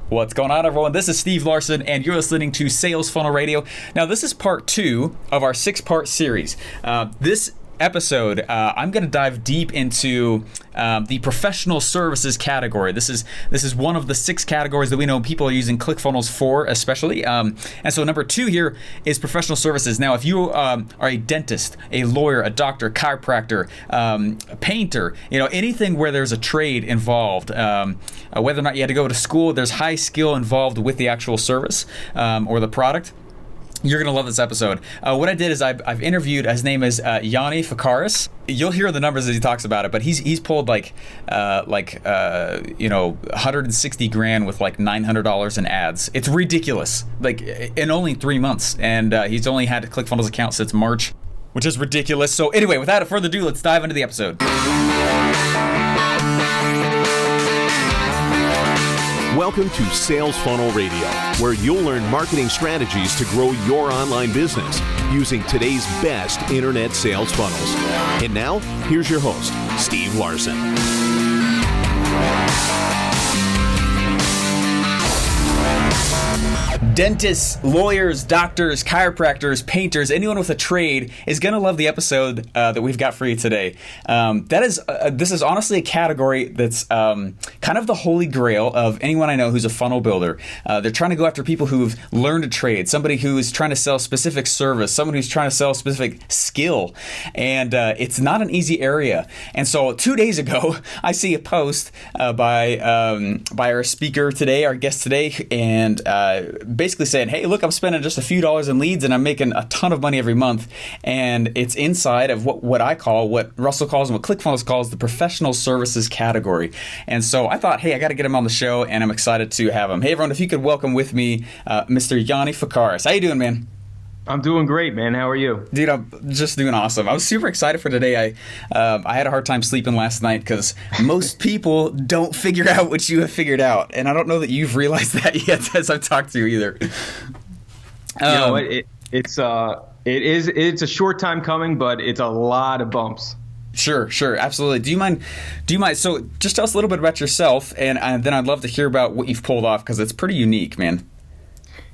What's going on, everyone? This is Steve Larsen, and you're listening to Sales Funnel Radio. Now, this is part 2 of our 6-part series. This episode, I'm going to dive deep into the professional services category. This is one of the 6 categories that we know people are using ClickFunnels for, especially. And so number 2 here is professional services. Now, if you are a dentist, a lawyer, a doctor, chiropractor, a painter, anything where there's a trade involved, whether or not you had to go to school, there's high skill involved with the actual service or the product. You're going to love this episode. What I did is I've interviewed, his name is Yanni Fikaris. You'll hear the numbers as he talks about it, but he's pulled like 160 grand with like $900 in ads. It's ridiculous, like in only 3 months. And he's only had a ClickFunnels account since March, which is ridiculous. So anyway, without further ado, let's dive into the episode. Welcome to Sales Funnel Radio, where you'll learn marketing strategies to grow your online business using today's best internet sales funnels. And now, here's your host, Steve Larsen. Dentists, lawyers, doctors, chiropractors, painters, anyone with a trade is going to love the episode that we've got for you today. This is honestly a category that's kind of the holy grail of anyone I know who's a funnel builder. They're trying to go after people who've learned a trade, somebody who is trying to sell specific service, someone who's trying to sell a specific skill, and it's not an easy area. And so 2 days ago, I see a post by our speaker today, our guest today, and basically saying, hey, look, I'm spending just a few dollars in leads and I'm making a ton of money every month. And it's inside of what I call, what Russell calls, and what ClickFunnels calls the professional services category. And so I thought, hey, I got to get him on the show, and I'm excited to have him. Hey, everyone, if you could welcome with me Mr. Yanni Fikaris. How you doing, man? I'm doing great, man. How are you? Dude, I'm just doing awesome. I was super excited for today. I had a hard time sleeping last night because most people don't figure out what you have figured out. And I don't know that you've realized that yet as I've talked to you either. It's a short time coming, but it's a lot of bumps. Sure, absolutely. Do you mind? So just tell us a little bit about yourself, and then I'd love to hear about what you've pulled off because it's pretty unique, man.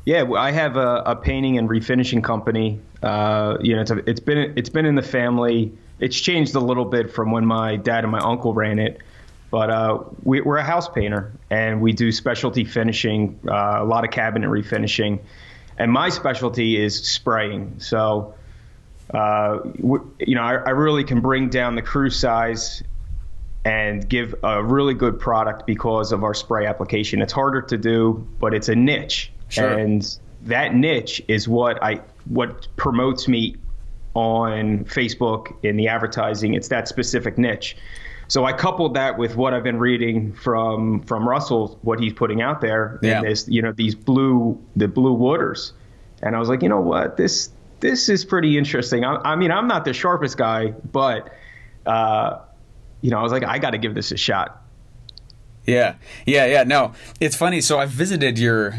Yeah, I have a painting and refinishing company. It's been in the family. It's changed a little bit from when my dad and my uncle ran it, but we're a house painter and we do specialty finishing, a lot of cabinet refinishing, and my specialty is spraying. So, I really can bring down the crew size and give a really good product because of our spray application. It's harder to do, but it's a niche. Sure. And that niche is what promotes me on Facebook in the advertising. It's that specific niche. So I coupled that with what I've been reading from Russell, what he's putting out there, and these blue waters. And I was like, you know what, this is pretty interesting. I mean, I'm not the sharpest guy, but I was like, I got to give this a shot. Yeah. No, it's funny. So I visited your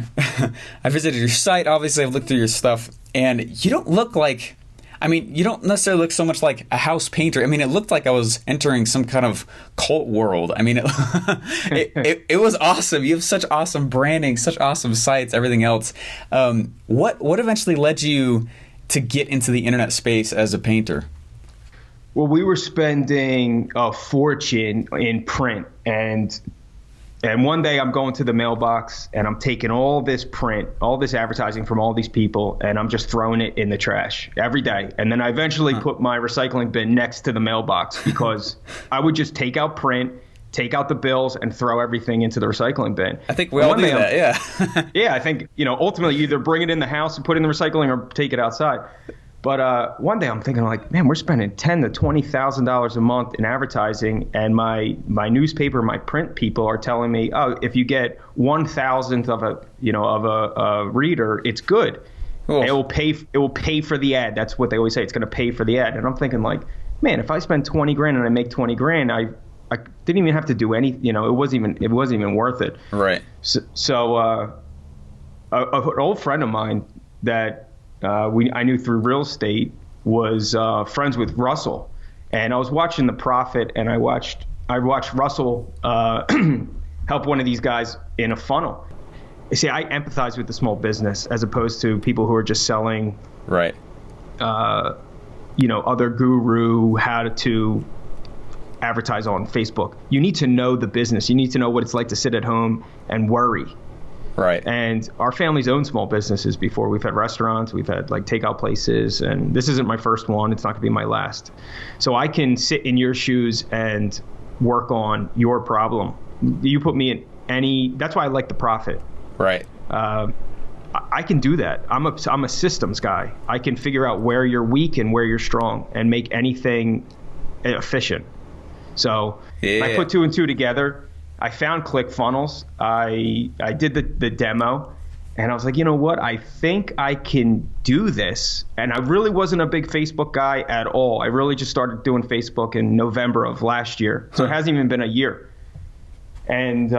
site. Obviously, I've looked through your stuff, and you don't look like, you don't necessarily look so much like a house painter. I mean, it looked like I was entering some kind of cult world. I mean, it was awesome. You have such awesome branding, such awesome sites, everything else. What eventually led you to get into the internet space as a painter? Well, we were spending a fortune in print, and one day I'm going to the mailbox and I'm taking all this print, all this advertising from all these people, and I'm just throwing it in the trash every day. And then I eventually put my recycling bin next to the mailbox because I would just take out print, take out the bills, and throw everything into the recycling bin. I think we all do that, yeah. Yeah, I think, ultimately either bring it in the house and put it in the recycling or take it outside. But one day I'm thinking like, man, we're spending $10,000 to $20,000 a month in advertising, and my newspaper, my print people are telling me, oh, if you get 1,000th of a reader, it's good. Cool. It will pay for the ad. That's what they always say. It's going to pay for the ad. And I'm thinking like, man, if I spend 20 grand and I make 20 grand, I didn't even have to do any. It wasn't even worth it. Right. So an old friend of mine that I knew through real estate was friends with Russell, and I was watching The Profit, and I watched Russell help one of these guys in a funnel, see, I empathize with the small business as opposed to people who are just selling, right? Other guru how to advertise on Facebook. You need to know the business. You need to know what it's like to sit at home and worry. Right. And our family's owned small businesses before. We've had restaurants, we've had like takeout places, and this isn't my first one. It's not going to be my last. So I can sit in your shoes and work on your problem. You put me in that's why I like the profit. Right. I can do that. I'm a systems guy. I can figure out where you're weak and where you're strong and make anything efficient. So I put 2 and 2 together. I found ClickFunnels. I did the demo, and I was like, you know what? I think I can do this. And I really wasn't a big Facebook guy at all. I really just started doing Facebook in November of last year. So it hasn't even been a year. And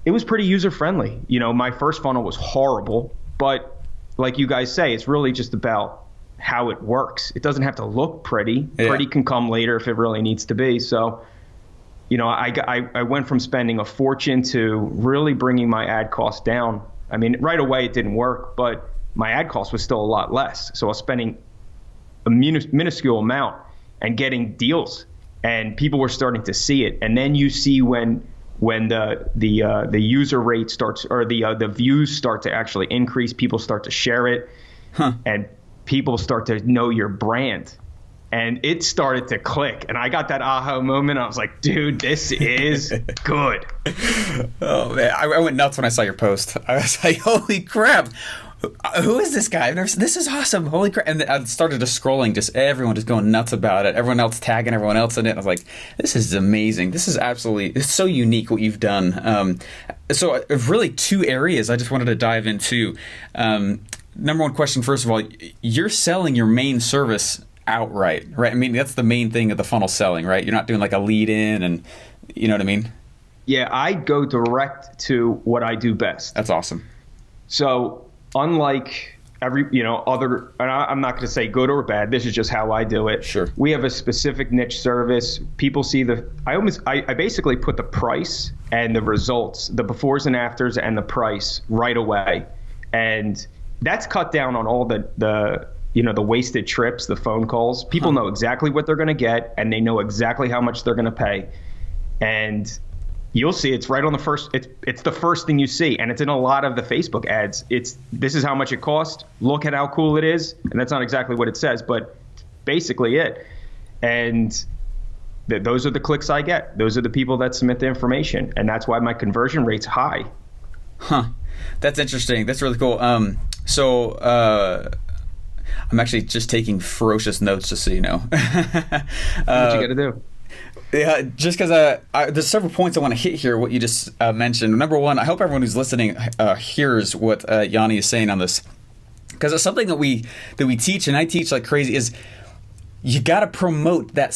it was pretty user-friendly. My first funnel was horrible, but like you guys say, it's really just about how it works. It doesn't have to look pretty. Yeah. Pretty can come later if it really needs to be. So, I went from spending a fortune to really bringing my ad costs down. I mean, right away it didn't work, but my ad cost was still a lot less. So I was spending a minuscule amount and getting deals, and people were starting to see it. And then you see when the user rate starts, or the views start to actually increase, people start to share it, and people start to know your brand. And it started to click, and I got that aha moment. I was like, dude, this is good. Oh man, I went nuts when I saw your post. I was like, holy crap, who is this guy? This is awesome. Holy crap. And I started just scrolling, just everyone just going nuts about it. Everyone else tagging everyone else in it. I was like, this is amazing. This is it's so unique what you've done. So really 2 areas I just wanted to dive into. Number one question, first of all, you're selling your main service outright, right? I mean, that's the main thing of the funnel selling, right? You're not doing like a lead in, and you know what I mean? Yeah, I go direct to what I do best. That's awesome. So unlike other, and I'm not going to say good or bad, this is just how I do it. Sure. We have a specific niche service. People see I basically put the price and the results, the befores and afters and the price right away. And that's cut down on all the wasted trips, the phone calls. People know exactly what they're going to get, and they know exactly how much they're going to pay. And you'll see it's right on the first, it's the first thing you see. And it's in a lot of the Facebook ads. This is how much it costs. Look at how cool it is. And that's not exactly what it says, but basically it. And those are the clicks I get. Those are the people that submit the information. And that's why my conversion rate's high. That's interesting. That's really cool. I'm actually just taking ferocious notes, just so you know. What you got to do? Yeah, just because there's several points I want to hit here, what you just mentioned. Number one, I hope everyone who's listening hears what Yanni is saying on this. Because it's something that we teach, and I teach like crazy, is you got to promote that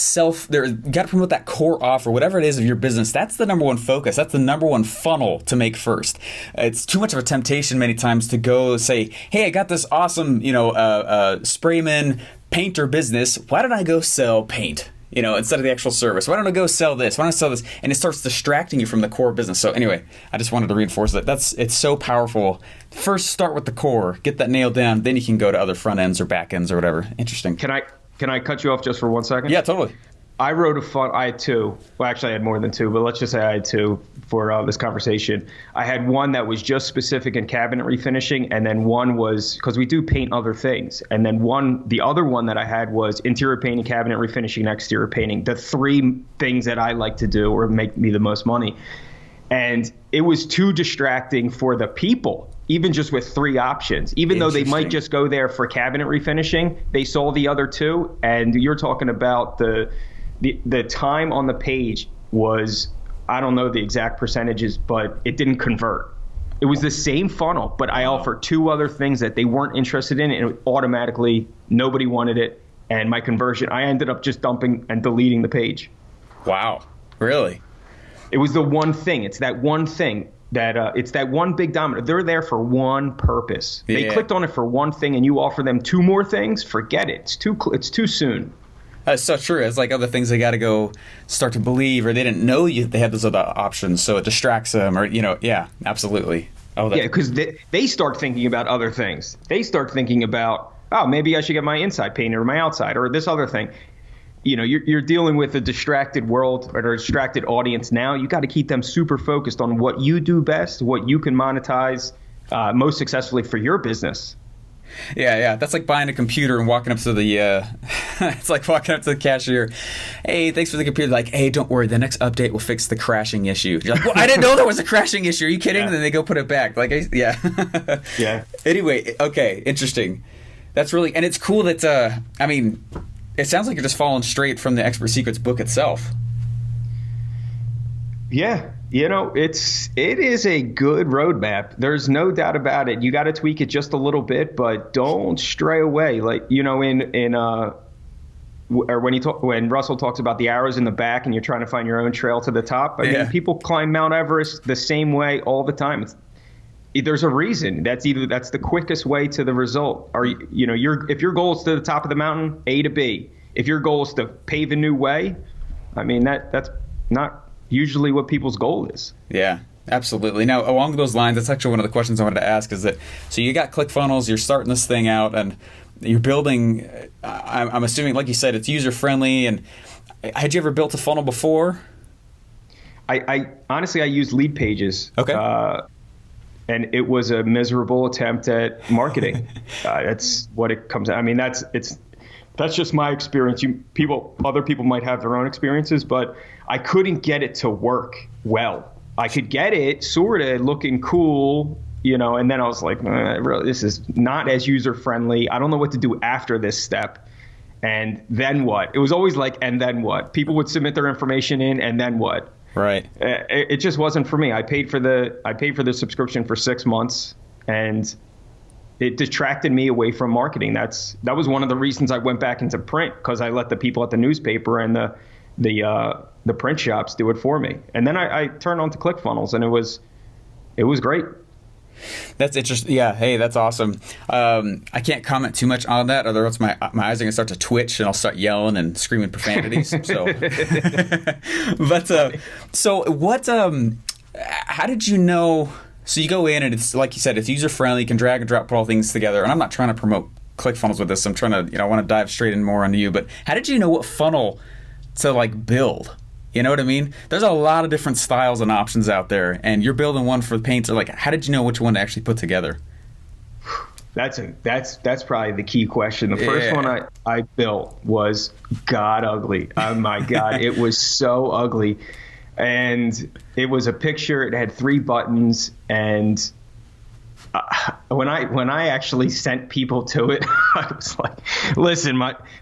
you got to promote that core offer, whatever it is of your business. That's the number one focus. That's the number one funnel to make first. It's too much of a temptation many times to go say, hey, I got this awesome, sprayman painter business. Why don't I go sell paint? Instead of the actual service. Why don't I go sell this? Why don't I sell this? And it starts distracting you from the core business. So anyway, I just wanted to reinforce that. It's so powerful. First, start with the core, get that nailed down. Then you can go to other front ends or back ends or whatever. Interesting. Can I cut you off just for 1 second? Yeah, totally. I wrote I had 2. Well, actually I had more than 2, but let's just say I had 2 for this conversation. I had one that was just specific in cabinet refinishing, and then one was, because we do paint other things, and then the other one that I had was interior painting, cabinet refinishing, and exterior painting, the 3 things that I like to do or make me the most money. And it was too distracting for the people. Even just with 3 options, even though they might just go there for cabinet refinishing, they saw the other 2. And you're talking about the time on the page was, I don't know the exact percentages, but it didn't convert. It was the same funnel, but I offered 2 other things that they weren't interested in, and automatically nobody wanted it. And my conversion, I ended up just dumping and deleting the page. Wow, really? It was the one thing. It's that one thing. It's that one big domino. They're there for one purpose. They clicked on it for one thing, and you offer them 2 more things. Forget it. It's too soon. That's so true. It's like other things they got to go start to believe, or they didn't know they had those other options, so it distracts them. Or yeah, absolutely. Oh, yeah, because they start thinking about other things. They start thinking about, oh, maybe I should get my inside painted or my outside or this other thing. You know, you're dealing with a distracted world or a distracted audience now. You got to keep them super focused on what you do best, what you can monetize most successfully for your business. Yeah. That's like buying a computer and walking up to the, it's like walking up to the cashier. Hey, thanks for the computer. Like, hey, don't worry. The next update will fix the crashing issue. You're like, well, I didn't know there was a crashing issue. Are you kidding? Yeah. And then they go put it back. Like, yeah. Yeah. Anyway, okay. Interesting. That's really, and it's cool that, I mean, it sounds like you're just following straight from the Expert Secrets book itself. Yeah. You know, it is a good roadmap. There's no doubt about it. You got to tweak it just a little bit, but don't stray away. Like, you know, or when Russell talks about the arrows in the back and you're trying to find your own trail to the top. I mean, people climb Mount Everest the same way all the time. There's a reason. That's the quickest way to the result. Or, you know, if your goal is to the top of the mountain, A to B. If your goal is to pave a new way, I mean, that's not usually what people's goal is. Yeah, absolutely. Now, along those lines, that's actually one of the questions I wanted to ask is that, so you got ClickFunnels, you're starting this thing out, and you're building, I'm assuming, like you said, it's user-friendly, and had you ever built a funnel before? I honestly, I used lead pages. Okay. And it was a miserable attempt at marketing. That's what it comes. I mean, that's just my experience. Other people might have their own experiences, but I couldn't get it to work well. I could get it sort of looking cool, you know, and then I was like, really, this is not as user friendly. I don't know what to do after this step. And then what? It was always like, and then what? People would submit their information in, and then what? Right. It just wasn't for me. I paid for the subscription for 6 months, and it detracted me away from marketing. That was one of the reasons I went back into print, because I let the people at the newspaper and the print shops do it for me. And then I turned on to ClickFunnels, and it was great. That's interesting. Yeah. Hey, that's awesome. I can't comment too much on that, otherwise my eyes are gonna start to twitch and I'll start yelling and screaming profanities. So, but so what? How did you know? So you go in and it's like you said, it's user friendly. You can drag and drop, put all things together. And I'm not trying to promote ClickFunnels with this. I'm trying to, I want to dive straight in more onto you. But how did you know what funnel to like build? You know what I mean? There's a lot of different styles and options out there, and you're building one for the painter. Like, how did you know which one to actually put together? That's probably the key question. The first one I built was god ugly. Oh my God, it was so ugly, and it was a picture. It had 3 buttons, and when I actually sent people to it, I was like, listen,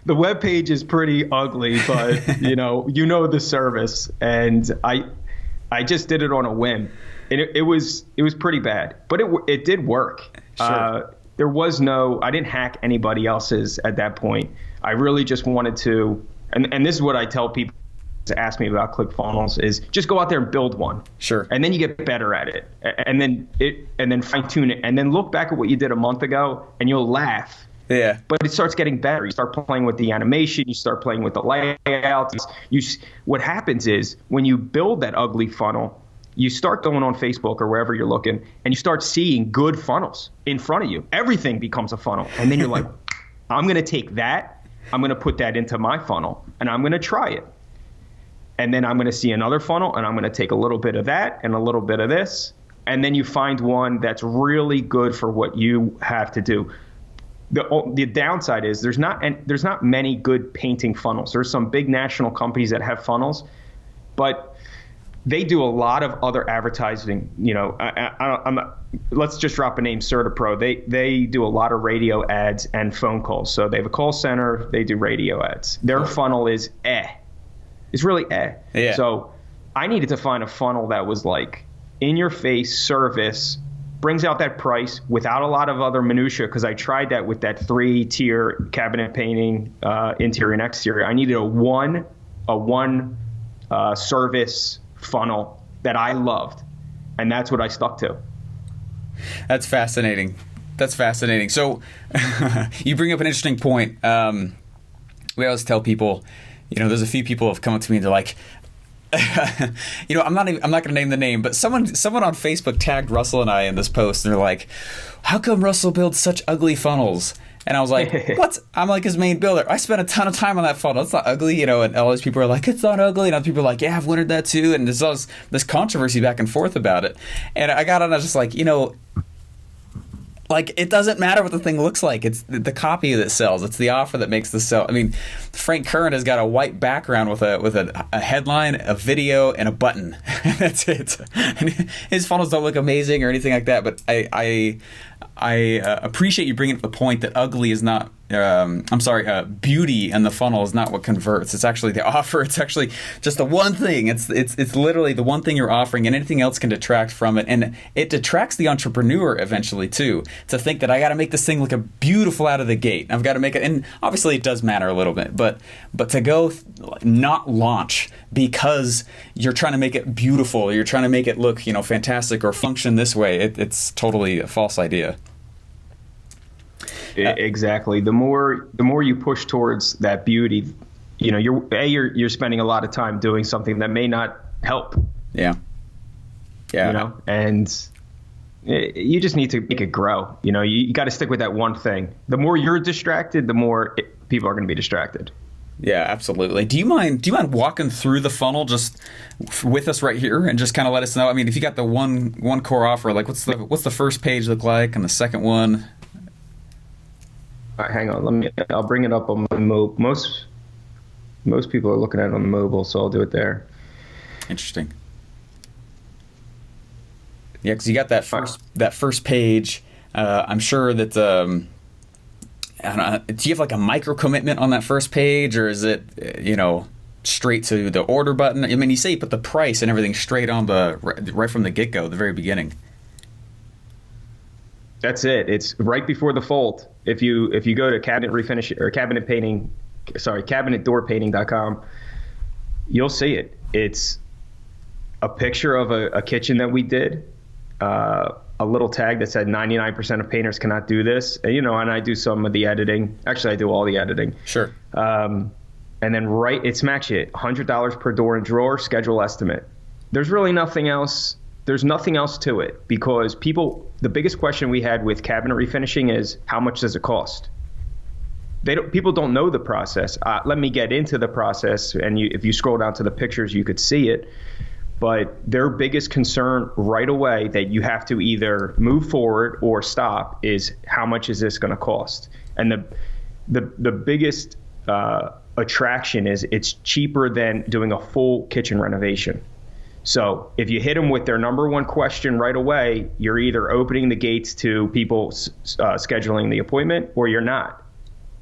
the webpage is pretty ugly, but you know the service. And I just did it on a whim. And it was pretty bad, but it did work. Sure. I didn't hack anybody else's at that point. I really just wanted to, and this is what I tell people to ask me about ClickFunnels, is just go out there and build one. Sure. And then you get better at it, and then fine tune it, and then look back at what you did a month ago, and you'll laugh. Yeah. But it starts getting better. You start playing with the animation. You start playing with the layouts. What happens is when you build that ugly funnel, you start going on Facebook or wherever you're looking, and you start seeing good funnels in front of you. Everything becomes a funnel, and then you're like, I'm going to take that. I'm going to put that into my funnel, and I'm going to try it. And then I'm going to see another funnel, and I'm going to take a little bit of that and a little bit of this. And then you find one that's really good for what you have to do. The downside is there's not many good painting funnels. There's some big national companies that have funnels, but they do a lot of other advertising. You know, let's just drop a name, CertaPro. They do a lot of radio ads and phone calls. So they have a call center. They do radio ads. Their funnel is It's really Yeah. So I needed to find a funnel that was like in your face service, brings out that price without a lot of other minutia, because I tried that with that 3-tier cabinet painting, interior and exterior. I needed a one service funnel that I loved, and that's what I stuck to. That's fascinating. So you bring up an interesting point. We always tell people, there's a few people who have come up to me and they're like, I'm not going to name the name, but someone on Facebook tagged Russell and I in this post, and they're like, "How come Russell builds such ugly funnels?" And I was like, "What?" I'm like his main builder. I spent a ton of time on that funnel. It's not ugly, and all these people are like, "It's not ugly," and other people are like, "Yeah, I've wondered that too." And there's all this controversy back and forth about it. And I got on, I was just like, like, it doesn't matter what the thing looks like. It's the copy that sells. It's the offer that makes the sell. I mean, Frank Curran has got a white background with a headline, a video, and a button. That's it. And his funnels don't look amazing or anything like that. But I appreciate you bringing up the point that ugly is not. Beauty in the funnel is not what converts. It's actually the offer. It's actually just the one thing. It's literally the one thing you're offering, and anything else can detract from it. And it detracts the entrepreneur eventually too, to think that I got to make this thing look beautiful out of the gate. I've got to make it, and obviously it does matter a little bit, but to go not launch because you're trying to make it beautiful, or you're trying to make it look fantastic or function this way, it's totally a false idea. Exactly. The more you push towards that beauty, you're spending a lot of time doing something that may not help. Yeah. And you just need to make it grow. You got to stick with that one thing. The more you're distracted, the more people are going to be distracted. Yeah, absolutely. Do you mind walking through the funnel just with us right here and just kind of let us know? I mean, if you got the one core offer, like what's the first page look like, and the second one? All right, hang on. I'll bring it up on my mobile. Most people are looking at it on the mobile, so I'll do it there. Interesting. Yeah, because you got that first page. I'm sure that I don't know, do you have like a micro commitment on that first page, or is it straight to the order button? I mean, you say you put the price and everything straight on right from the get go, the very beginning. That's it. It's right before the fold. If you go to cabinet refinish or cabinetdoorpainting.com, you'll see it. It's a picture of a kitchen that we did, a little tag that said 99% of painters cannot do this. And, and I do some of the editing. Actually, I do all the editing. Sure. And then it smacks you $100 per door and drawer, schedule estimate. There's really nothing else. There's nothing else to it, because the biggest question we had with cabinet refinishing is, how much does it cost? People don't know the process. Let me get into the process, and if you scroll down to the pictures, you could see it. But their biggest concern right away that you have to either move forward or stop is, how much is this going to cost? And the biggest attraction is, it's cheaper than doing a full kitchen renovation. So if you hit them with their number one question right away, you're either opening the gates to people scheduling the appointment, or you're not.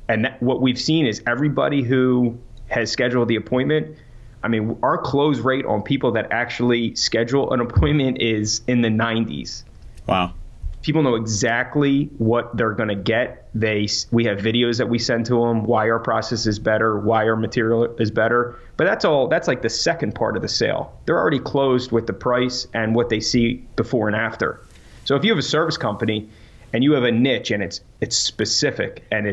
And what we've seen is, everybody who has scheduled the appointment, I mean, our close rate on people that actually schedule an appointment is in the 90s. Wow. People know exactly what they're going to get. We have videos that we send to them, why our process is better, why our material is better. But that's like the second part of the sale. They're already closed with the price and what they see before and after. So if you have a service company and you have a niche and it's specific and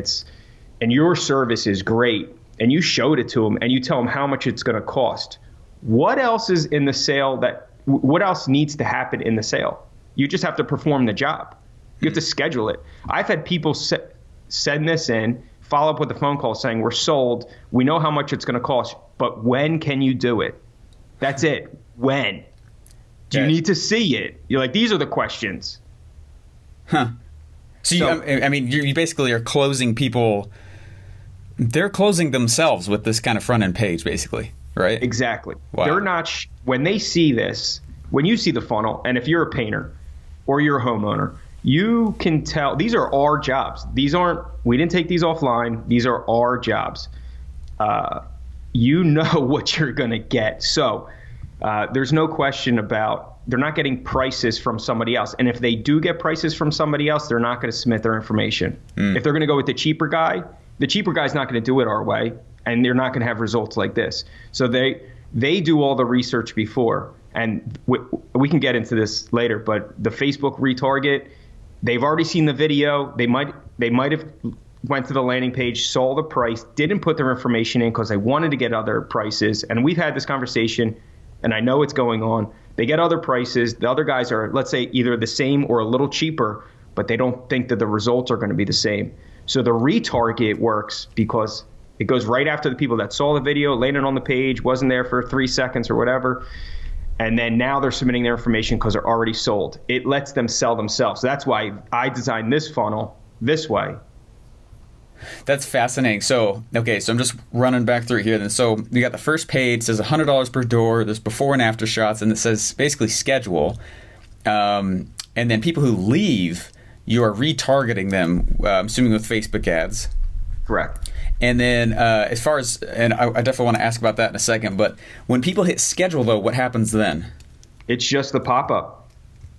your service is great, and you showed it to them and you tell them how much it's going to cost, what else is in the sale? What else needs to happen in the sale? You just have to perform the job. You have to schedule it. I've had people send this in, follow up with a phone call saying, we're sold. We know how much it's going to cost, but when can you do it? That's it. When? Do you need to see it? You're like, these are the questions. Huh. So you basically are closing people. They're closing themselves with this kind of front end page, basically, right? Exactly. Wow. They're not, when they see this, when you see the funnel, and if you're a painter or you're a homeowner, you can tell these are our jobs. We didn't take these offline. These are our jobs. You know what you're going to get. So there's no question about, they're not getting prices from somebody else. And if they do get prices from somebody else, they're not going to submit their information. If they're going to go with the cheaper guy's not going to do it our way, and they're not going to have results like this. So they do all the research before. And we can get into this later, but the Facebook retarget, they've already seen the video. They might have went to the landing page, saw the price, didn't put their information in because they wanted to get other prices. And we've had this conversation. and I know it's going on. They get other prices. The other guys are, let's say, either the same or a little cheaper, but they don't think that the results are going to be the same. So the retarget works because it goes right after the people that saw the video, landed on the page, wasn't there for 3 seconds or whatever. And then now they're submitting their information because they're already sold. It lets them sell themselves. So that's why I designed this funnel this way. That's fascinating. So I'm just running back through here. Then, so you got the first page, says $100 per door. There's before and after shots, and it says basically schedule. And then people who leave, you are retargeting them, I'm assuming with Facebook ads. Correct. And then as far as, and I definitely want to ask about that in a second, but when people hit schedule, though, what happens then? It's just the pop-up.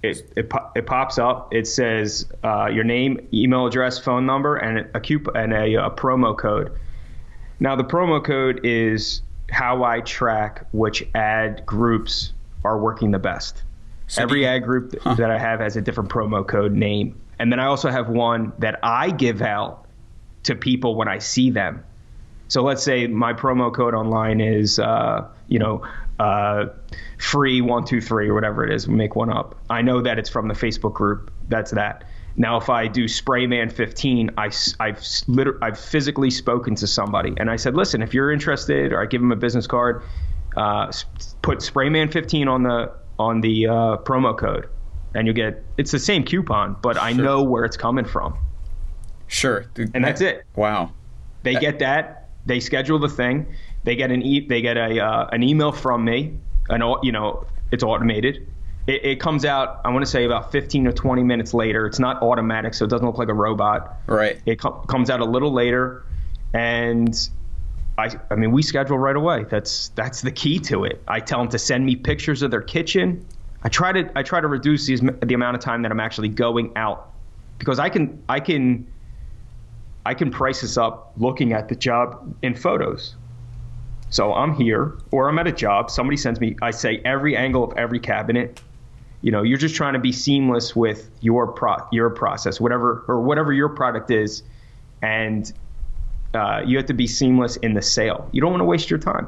It pops up. It says your name, email address, phone number, and a promo code. Now, the promo code is how I track which ad groups are working the best. So every ad group that I have has a different promo code name. And then I also have one that I give out to people when I see them. So let's say my promo code online is, free 123 or whatever it is. We make one up. I know that it's from the Facebook group. That's that. Now, if I do Sprayman 15, I've physically spoken to somebody and I said, listen, if you're interested, or I give them a business card, put Sprayman 15 on the promo code, and you get, it's the same coupon, but I know where it's coming from. Sure. And that's it. Wow. They get that. They schedule the thing. They get an email from me, it's automated. It comes out, I want to say about 15 or 20 minutes later. It's not automatic, so it doesn't look like a robot. Right. It comes out a little later, and I mean, we schedule right away. That's the key to it. I tell them to send me pictures of their kitchen. I try to reduce the amount of time that I'm actually going out, because I can price this up looking at the job in photos. So I'm here, or I'm at a job. Somebody sends me, I say every angle of every cabinet. You're just trying to be seamless with your process, whatever your product is, and you have to be seamless in the sale. You don't want to waste your time.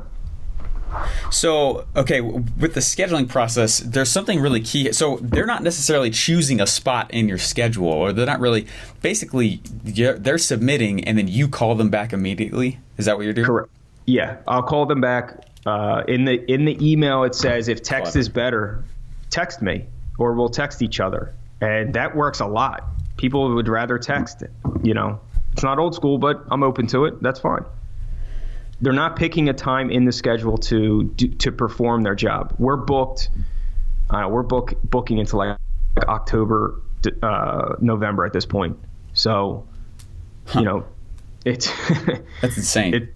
So, okay, with the scheduling process, there's something really key. So they're not necessarily choosing a spot in your schedule, or they're not really, basically, they're submitting and then you call them back immediately. Is that what you're doing? Correct. Yeah, I'll call them back. In the email, it says if text is better, text me, or we'll text each other. And that works a lot. People would rather text. It's not old school, but I'm open to it. That's fine. They're not picking a time in the schedule to perform their job. We're booked. We're booking into like October, November at this point. So, it's that's insane.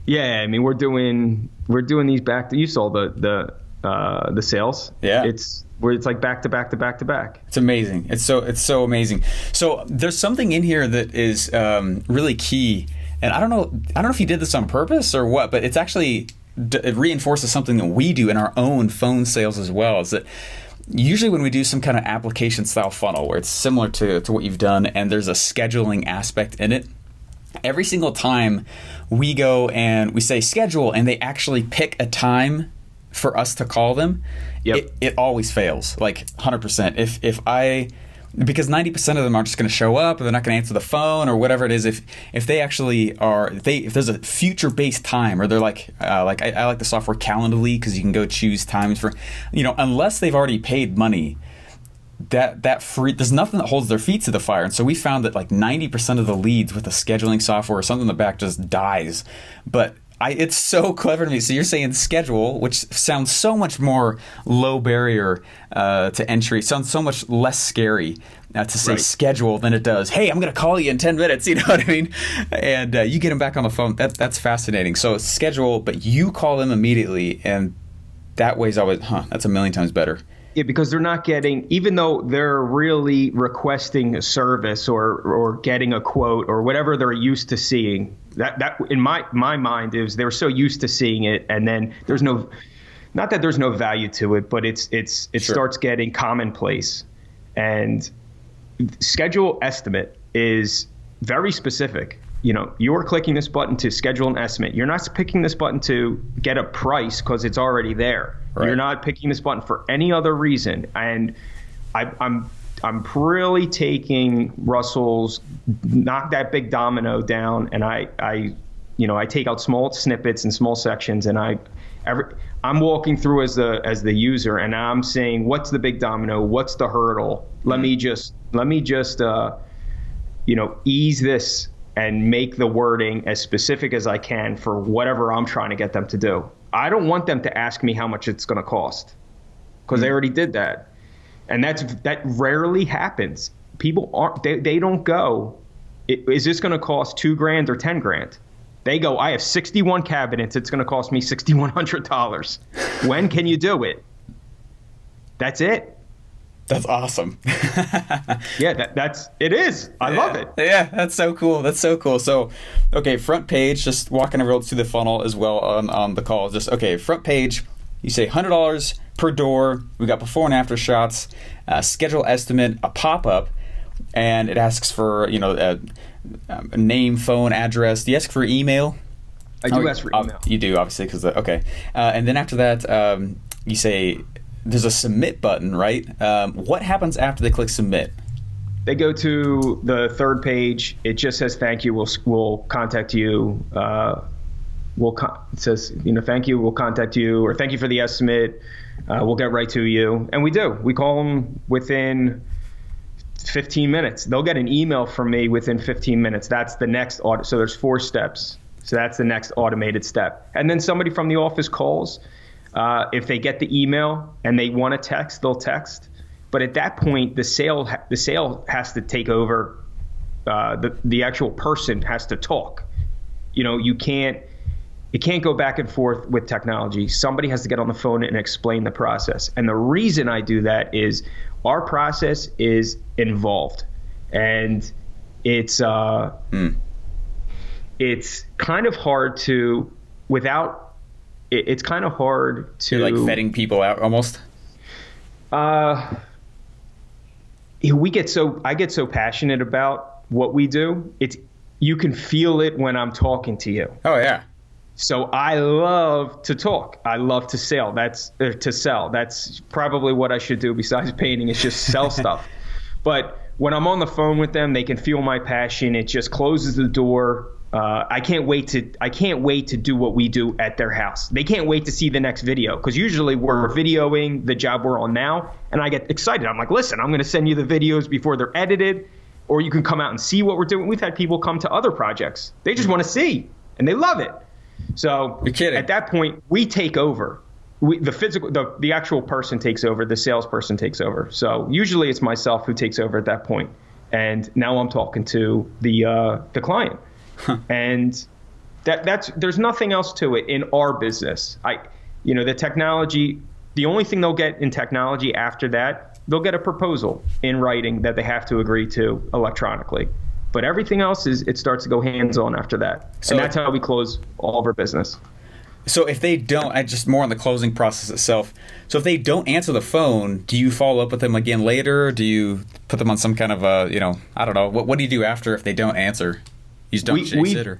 Yeah, I mean, we're doing these back to, you saw the sales. Yeah. It's like back to back to back to back. It's amazing. It's so amazing. So there's something in here that is really key. And I don't know if you did this on purpose or what, but it's actually, it reinforces something that we do in our own phone sales as well. Is that usually when we do some kind of application style funnel where it's similar to what you've done and there's a scheduling aspect in it, every single time we go and we say schedule and they actually pick a time for us to call them, it always fails, like 100%. Because 90% of them are just going to show up, or they're not going to answer the phone, or whatever it is. If they actually are, if there's a future-based time, or they're like I like the software Calendly because you can go choose times for, unless they've already paid money, that free, there's nothing that holds their feet to the fire. And so we found that like 90% of the leads with the scheduling software or something in the back just dies. But it's so clever to me. So you're saying schedule, which sounds so much more low barrier to entry, sounds so much less scary to say schedule than it does, hey, I'm going to call you in 10 minutes, you know what I mean? And you get them back on the phone. That's fascinating. So schedule, but you call them immediately, and that way's always, that's a million times better. Yeah, because they're not getting, even though they're really requesting a service or getting a quote or whatever they're used to seeing, that in my mind is they're so used to seeing it, and then there's no, not that there's no value to it, but it starts getting commonplace. And schedule estimate is very specific. you're clicking this button to schedule an estimate. You're not picking this button to get a price because it's already there. Right. You're not picking this button for any other reason. And I'm really taking Russell's knock that big domino down, and I take out small snippets and small sections, and I'm walking through as the user, and I'm saying, what's the big domino? What's the hurdle? Let me just ease this and make the wording as specific as I can for whatever I'm trying to get them to do. I don't want them to ask me how much it's going to cost, because they already did that. And that rarely happens. People they don't go, is this going to cost $2,000 or $10,000? They go, I have 61 cabinets. It's going to cost me $6,100. When can you do it? That's it. That's awesome. Yeah, it is. I love it. Yeah, that's so cool. So, okay, front page, just walking everyone through the funnel as well on the call. Just, okay, front page, you say $100 per door. We got before and after shots, schedule estimate, a pop-up, and it asks for, a name, phone, address. Do you ask for email? I do ask for email. You do, obviously, because, okay. And then after that, you say there's a submit button, right? What happens after they click submit? They go to the third page. It just says, thank you, we'll contact you. It says, thank you, we'll contact you, or thank you for the estimate. We'll get right to you. And we do. We call them within 15 minutes. They'll get an email from me within 15 minutes. That's the next audit. So there's 4 steps. So that's the next automated step. And then somebody from the office calls. If they get the email and they want to text, they'll text. But at that point, the sale has to take over. The actual person has to talk. It can't go back and forth with technology. Somebody has to get on the phone and explain the process. And the reason I do that is our process is involved, and it's kind of hard to It's kind of hard to like vetting people out almost. I get so passionate about what we do. You can feel it when I'm talking to you. Oh yeah. So I love to talk. I love to sell. That's probably what I should do besides painting, is just sell stuff. But when I'm on the phone with them, they can feel my passion. It just closes the door. I can't wait to do what we do at their house. They can't wait to see the next video, because usually we're videoing the job we're on now, and I get excited. I'm like, listen, I'm going to send you the videos before they're edited, or you can come out and see what we're doing. We've had people come to other projects. They just want to see, and they love it. So you're kidding. At that point, we take over. The actual person takes over. The salesperson takes over. So usually it's myself who takes over at that point. And now I'm talking to the client. And there's nothing else to it in our business. The technology, the only thing they'll get in technology after that, they'll get a proposal in writing that they have to agree to electronically. But everything else it starts to go hands-on after that. So, and that's how we close all of our business. So if they don't, just more on the closing process itself. So if they don't answer the phone, do you follow up with them again later? Do you put them on some kind of I don't know. What do you do after if they don't answer? You just don't chase it, or?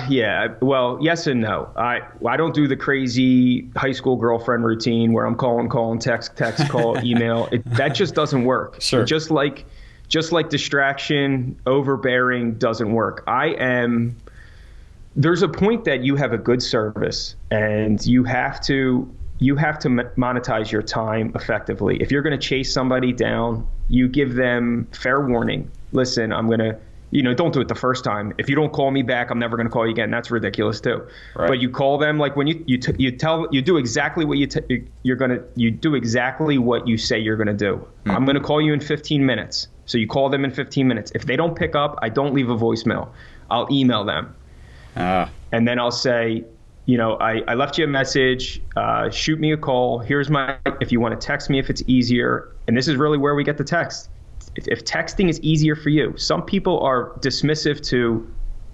Yeah. Well, yes and no. I don't do the crazy high school girlfriend routine where I'm calling, text, call, email. That just doesn't work. Sure. Just like distraction, overbearing doesn't work. There's a point that you have a good service, and you have to monetize your time effectively. If you're going to chase somebody down, you give them fair warning. Listen, I'm going to, don't do it the first time. If you don't call me back, I'm never going to call you again. That's ridiculous too. Right. But you call them, like when you do exactly what you do exactly what you say you're going to do. Mm-hmm. I'm going to call you in 15 minutes. So you call them in 15 minutes. If they don't pick up, I don't leave a voicemail. I'll email them. And then I'll say, I left you a message. Shoot me a call. If you want to text me, if it's easier. And this is really where we get the text. If texting is easier for you, some people are dismissive to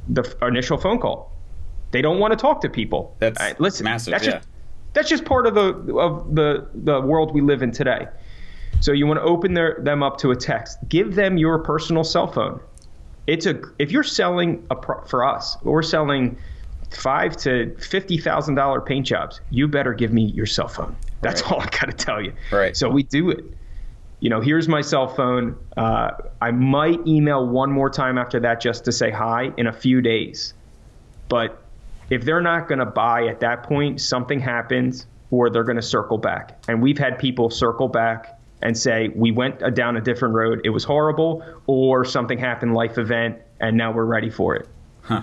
the initial phone call. They don't want to talk to people. That's massive. That's just part of the world we live in today. So you want to open them up to a text. Give them your personal cell phone. if you're selling for us, we're selling $5,000 to $50,000 paint jobs, you better give me your cell phone. That's all I got to tell you. Right. So we do it. Here's my cell phone. I might email one more time after that just to say hi in a few days. But if they're not going to buy at that point, something happens, or they're going to circle back. And we've had people circle back and say, we went down a different road, it was horrible, or something happened, life event, and now we're ready for it. Huh.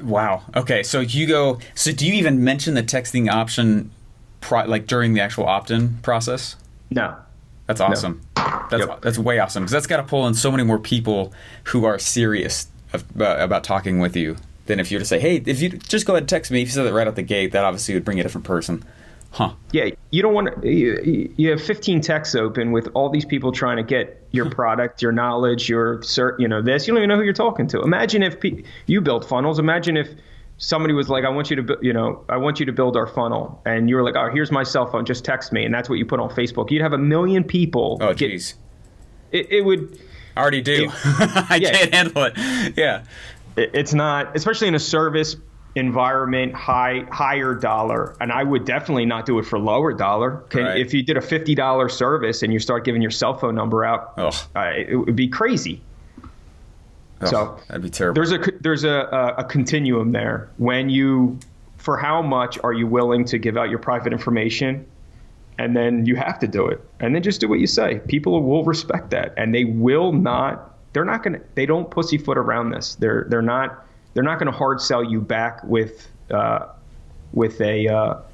Wow. Okay. So do you even mention the texting option during the actual opt-in process? No. That's awesome. No. That's way awesome, because that's got to pull in so many more people who are serious about talking with you than if you were to say, hey, if you just go ahead and text me. If you said that right out the gate, that obviously would bring a different person. Huh. Yeah, you don't want to. You have 15 texts open with all these people trying to get your product, your knowledge, your this. You don't even know who you're talking to. Imagine if you built funnels. Imagine if somebody was like, I want you to build our funnel, and you were like, oh, here's my cell phone, just text me, and that's what you put on Facebook. You'd have 1 million people. Oh, jeez. It would. I already do. I can't handle it. Yeah. It's not, especially in a service environment, higher dollar, and I would definitely not do it for lower dollar. Right. If you did a $50 service and you start giving your cell phone number out, it would be crazy. So that'd be terrible. There's a continuum there. For how much are you willing to give out your private information, and then you have to do it, and then just do what you say. People will respect that, and they will not. They don't pussyfoot around this. They're not going to hard sell you back with a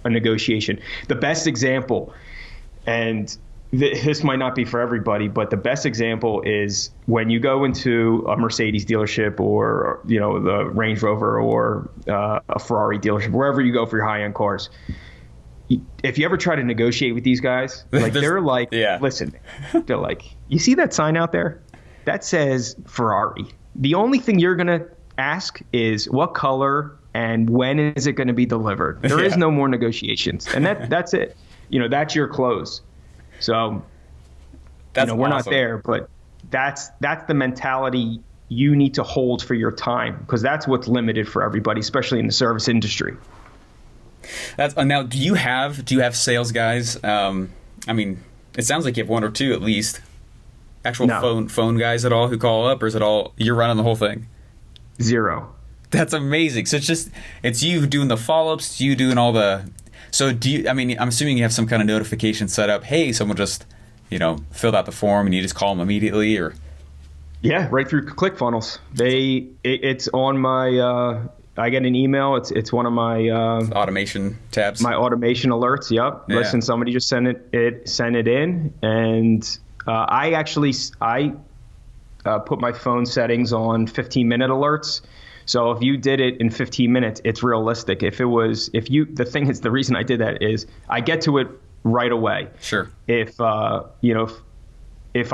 negotiation. The best example, and this might not be for everybody, but the best example is when you go into a Mercedes dealership, or the Range Rover, or a Ferrari dealership, wherever you go for your high-end cars. If you ever try to negotiate with these guys, they're like, listen, they're like, you see that sign out there? That says Ferrari. The only thing you're going to ask is what color and when is it going to be delivered. There is no more negotiations. And that's it. That's your close. So we're awesome. Not there, but that's the mentality you need to hold for your time, because that's what's limited for everybody, especially in the service industry. Now, do you have sales guys? It sounds like you have one or two at least. Actual phone guys at all who call up, or is it all you're running the whole thing? 0. That's amazing. So it's you doing the follow-ups, you doing all the. So I'm assuming you have some kind of notification set up. Hey, someone just filled out the form, and you just call them immediately, or. Yeah, right through ClickFunnels. It's on my. I get an email. It's one of my automation tabs. My automation alerts. Yep. Yeah. Listen, somebody just sent it in, and I put my phone settings on 15-minute alerts. So if you did it in 15 minutes, it's realistic. The thing is, the reason I did that is I get to it right away. Sure. If I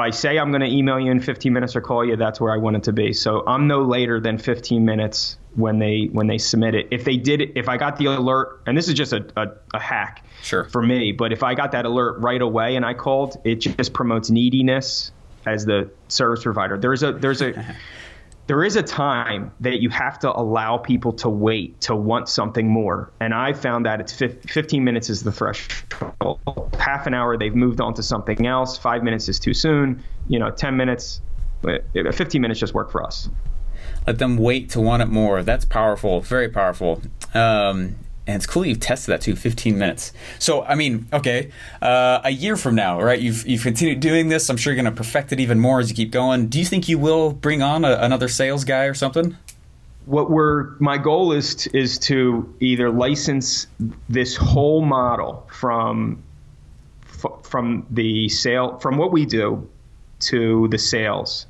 say I'm going to email you in 15 minutes or call you, that's where I want it to be. So I'm no later than 15 minutes when they submit it. If I got the alert, and this is just a hack for me, but if I got that alert right away and I called, it just promotes neediness as the service provider. There is a time that you have to allow people to wait, to want something more. And I found that it's 15 minutes is the threshold. Half an hour, they've moved on to something else. 5 minutes is too soon. 10 minutes, 15 minutes just work for us. Let them wait to want it more. That's powerful, very powerful. And it's cool you've tested that too, 15 minutes. So, a year from now, right, you've continued doing this. I'm sure you're going to perfect it even more as you keep going. Do you think you will bring on another sales guy or something? My goal is to either license this whole model from what we do to the sales,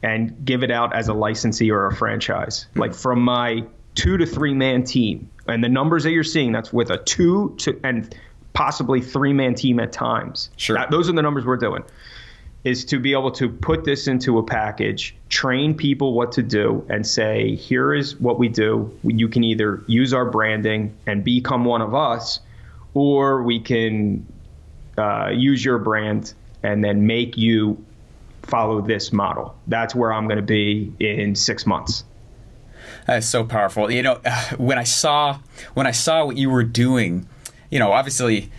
and give it out as a licensee or a franchise. Like from my 2 to 3 man team, and the numbers that you're seeing, that's with a 2 to and possibly 3 man team at times. Sure. Those are the numbers we're doing. Is to be able to put this into a package, train people what to do, and say, here is what we do. You can either use our branding and become one of us, or we can use your brand and then make you follow this model. That's where I'm going to be in 6 months. That is so powerful. When I saw what you were doing, obviously,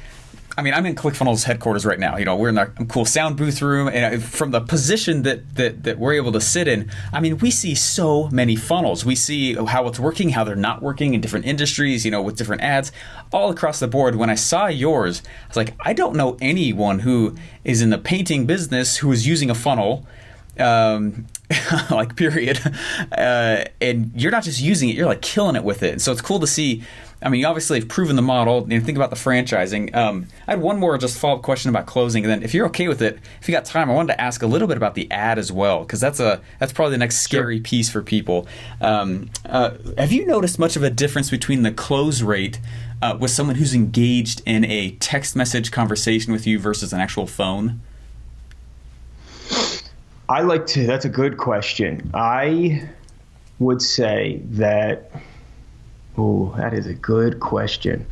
I mean, I'm in ClickFunnels headquarters right now. We're in our cool sound booth room, and from the position that we're able to sit in, I mean, we see so many funnels. We see how it's working, how they're not working in different industries, with different ads, all across the board. When I saw yours, I was like, I don't know anyone who is in the painting business who is using a funnel. Like period. And you're not just using it, you're like killing it with it. So it's cool to see. I mean, you obviously have proven the model. Think about the franchising. I had one more just follow-up question about closing, and then if you're okay with it, if you got time, I wanted to ask a little bit about the ad as well, because that's probably the next scary piece for people. Have you noticed much of a difference between the close rate with someone who's engaged in a text message conversation with you versus an actual phone? That's a good question. I would say that, that is a good question.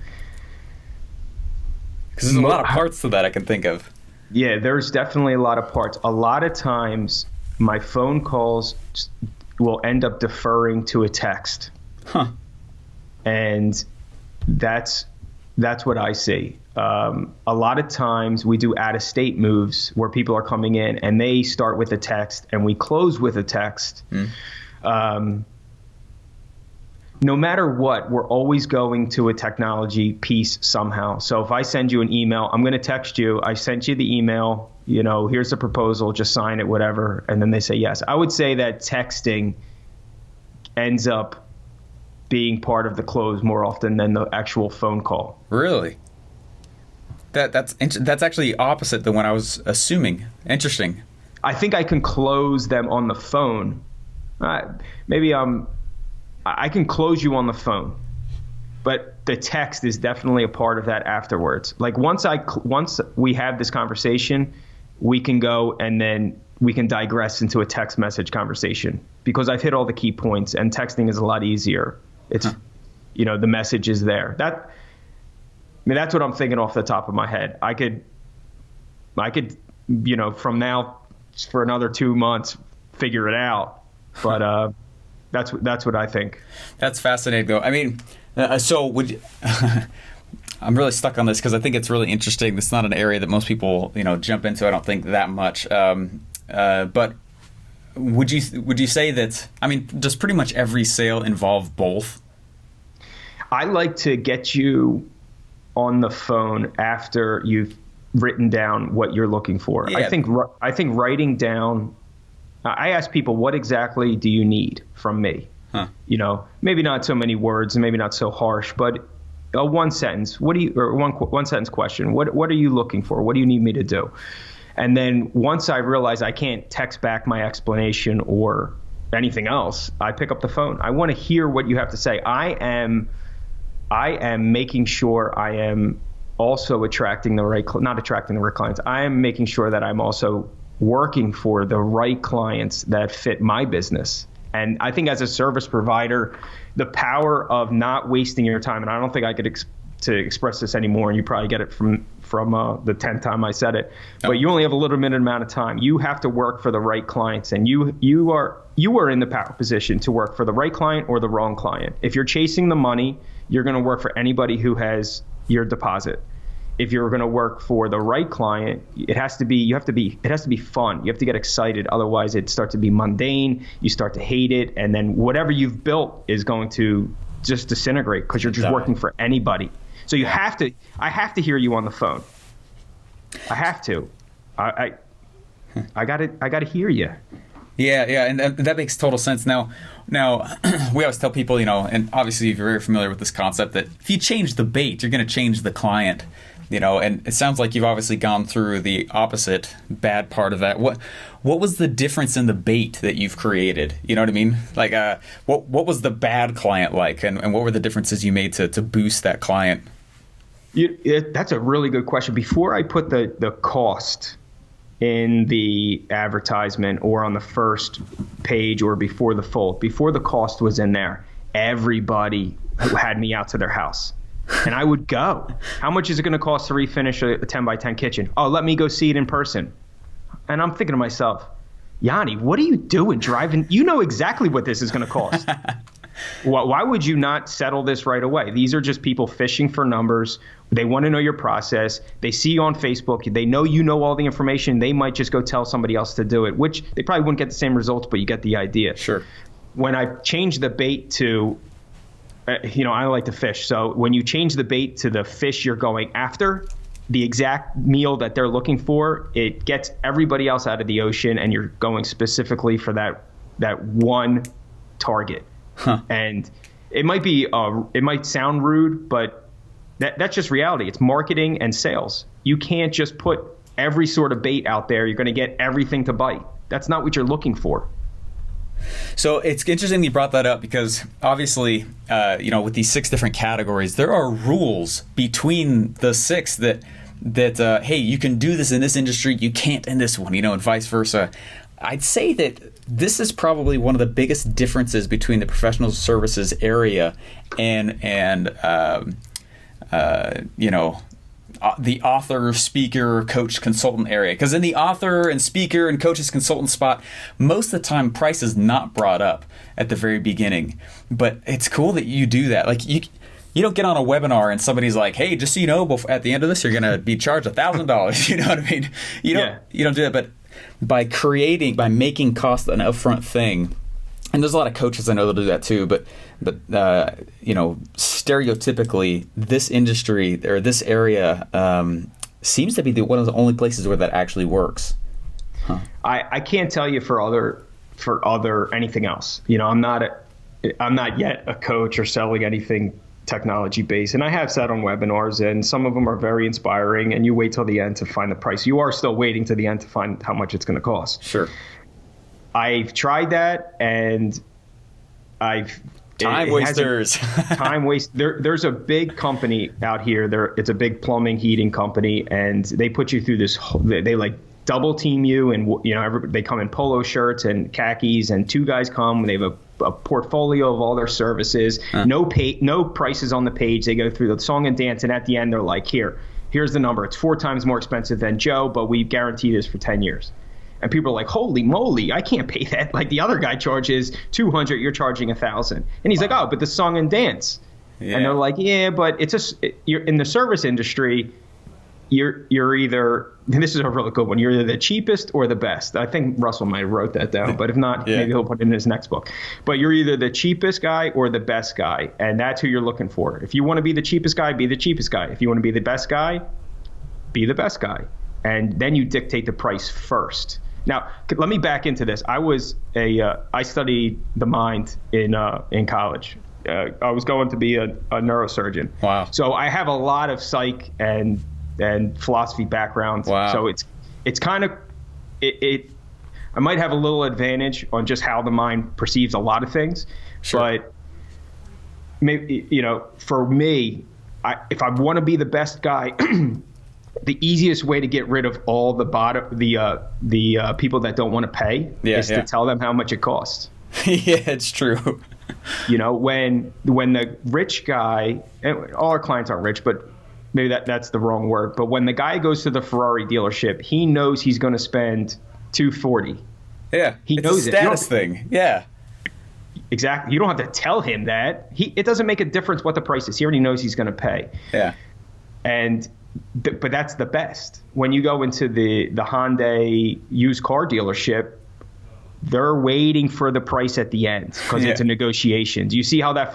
Because there's a lot of parts to that I can think of. Yeah, there's definitely a lot of parts. A lot of times my phone calls will end up deferring to a text. Huh. And that's what I see. A lot of times we do out-of-state moves where people are coming in and they start with a text and we close with a text. No matter what, we're always going to a technology piece somehow. So if I send you an email, I'm going to text you. I sent you the email, here's the proposal, just sign it, whatever. And then they say yes. I would say that texting ends up being part of the close more often than the actual phone call. Really? That's actually opposite than what I was assuming. Interesting. I think I can close them on the phone. I can close you on the phone, but the text is definitely a part of that afterwards. Like once we have this conversation, we can go and then we can digress into a text message conversation because I've hit all the key points and texting is a lot easier. It's, the message is there. That's what I'm thinking off the top of my head. I could, from now for another 2 months, figure it out. But that's what I think. That's fascinating, though. I mean, so would you, I'm really stuck on this because I think it's really interesting. It's not an area that most people, jump into. I don't think that much. But would you say that? I mean, does pretty much every sale involve both? I like to get you on the phone after you've written down what you're looking for. Yeah. I think writing down. I ask people, what exactly do you need from me? Huh. Maybe not so many words, maybe not so harsh, but a one sentence. One sentence question. What are you looking for? What do you need me to do? And then once I realize I can't text back my explanation or anything else, I pick up the phone. I want to hear what you have to say. I am making sure I am also not attracting the right clients. I am making sure that I'm also working for the right clients that fit my business. And I think as a service provider, the power of not wasting your time, and I don't think I could express this anymore, and you probably get it from the 10th time I said it, but you only have a limited amount of time. You have to work for the right clients, and you are in the power position to work for the right client or the wrong client. If you're chasing the money, you're going to work for anybody who has your deposit. If you're going to work for the right client, it has to be fun. You have to get excited. Otherwise, it starts to be mundane. You start to hate it. And then whatever you've built is going to just disintegrate because you're just working for anybody. So I have to hear you on the phone. I have to. I got to hear you. Yeah, and that makes total sense. Now, we always tell people, and obviously you're very familiar with this concept, that if you change the bait, you're going to change the client. And it sounds like you've obviously gone through the opposite bad part of that. What was the difference in the bait that you've created? You know what I mean? Like, what was the bad client like, and what were the differences you made to boost that client? That's a really good question. Before I put the cost in the advertisement or on the first page or before the cost was in there, everybody had me out to their house. And I would go. How much is it going to cost to refinish a 10 by 10 kitchen? Oh, let me go see it in person. And I'm thinking to myself, Yanni, what are you doing driving? You know exactly what this is going to cost. Why would you not settle this right away? These are just people fishing for numbers. They want to know your process. They see you on Facebook. They know you know all the information. They might just go tell somebody else to do it, which they probably wouldn't get the same results, but you get the idea. Sure. When I changed the bait to, I like to fish. So when you change the bait to the fish you're going after, the exact meal that they're looking for, it gets everybody else out of the ocean, and you're going specifically for that one target. Huh. And it might sound rude, but that's just reality. It's marketing and sales. You can't just put every sort of bait out there. You're going to get everything to bite. That's not what you're looking for. So it's interesting you brought that up, because obviously, with these 6 different categories, there are rules between the 6 that hey, you can do this in this industry, you can't in this one, and vice versa. I'd say that this is probably one of the biggest differences between the professional services area and the author, speaker, coach, consultant area. Because in the author and speaker and coaches, consultant spot, most of the time price is not brought up at the very beginning. But it's cool that you do that. Like you don't get on a webinar and somebody's like, hey, just so you know, at the end of this, you're going to be charged $1,000. You know what I mean? You don't do it. But by making cost an upfront thing, and there's a lot of coaches I know that'll do that too, but stereotypically, this industry or this area seems to be one of the only places where that actually works. Huh. I can't tell you for other anything else. I'm not yet a coach or selling anything technology based, and I have sat on webinars, and some of them are very inspiring, and you wait till the end to find the price. You are still waiting to the end to find how much it's going to cost. Sure. I've tried that, and time wasters. Time waste. There's a big company out here. It's a big plumbing heating company, and they put you through this. They like double team you, and they come in polo shirts and khakis, and 2 guys come. They have a portfolio of all their services. No prices on the page. They go through the song and dance, and at the end they're like, here's the number. It's 4 times more expensive than Joe, but we guarantee this for 10 years. And people are like, holy moly, I can't pay that. Like the other guy charges $200, you're charging $1,000. And he's like, oh, but the song and dance. Yeah. And they're like, yeah, but you're in the service industry. You're either, and this is a really good one, you're either the cheapest or the best. I think Russell might have wrote that down, but if not, maybe he'll put it in his next book. But you're either the cheapest guy or the best guy, and that's who you're looking for. If you want to be the cheapest guy, be the cheapest guy. If you want to be the best guy, be the best guy. And then you dictate the price first. Now, let me back into this. I studied the mind in college. I was going to be a neurosurgeon. Wow. So I have a lot of psych and philosophy background. Wow. So it's kind of it. I might have a little advantage on just how the mind perceives a lot of things. Sure. But maybe for me, if I want to be the best guy. The easiest way to get rid of all the people that don't want to pay is to tell them how much it costs. Yeah, it's true. When the rich guy, and all our clients aren't rich, but maybe that's the wrong word. But when the guy goes to the Ferrari dealership, he knows he's going to spend $240. Yeah, it's knows a status thing. Yeah. Exactly. You don't have to tell him that. It doesn't make a difference what the price is. He already knows he's going to pay. Yeah. But that's the best. When you go into the Hyundai used car dealership, they're waiting for the price at the end because it's a negotiation. Do you see how that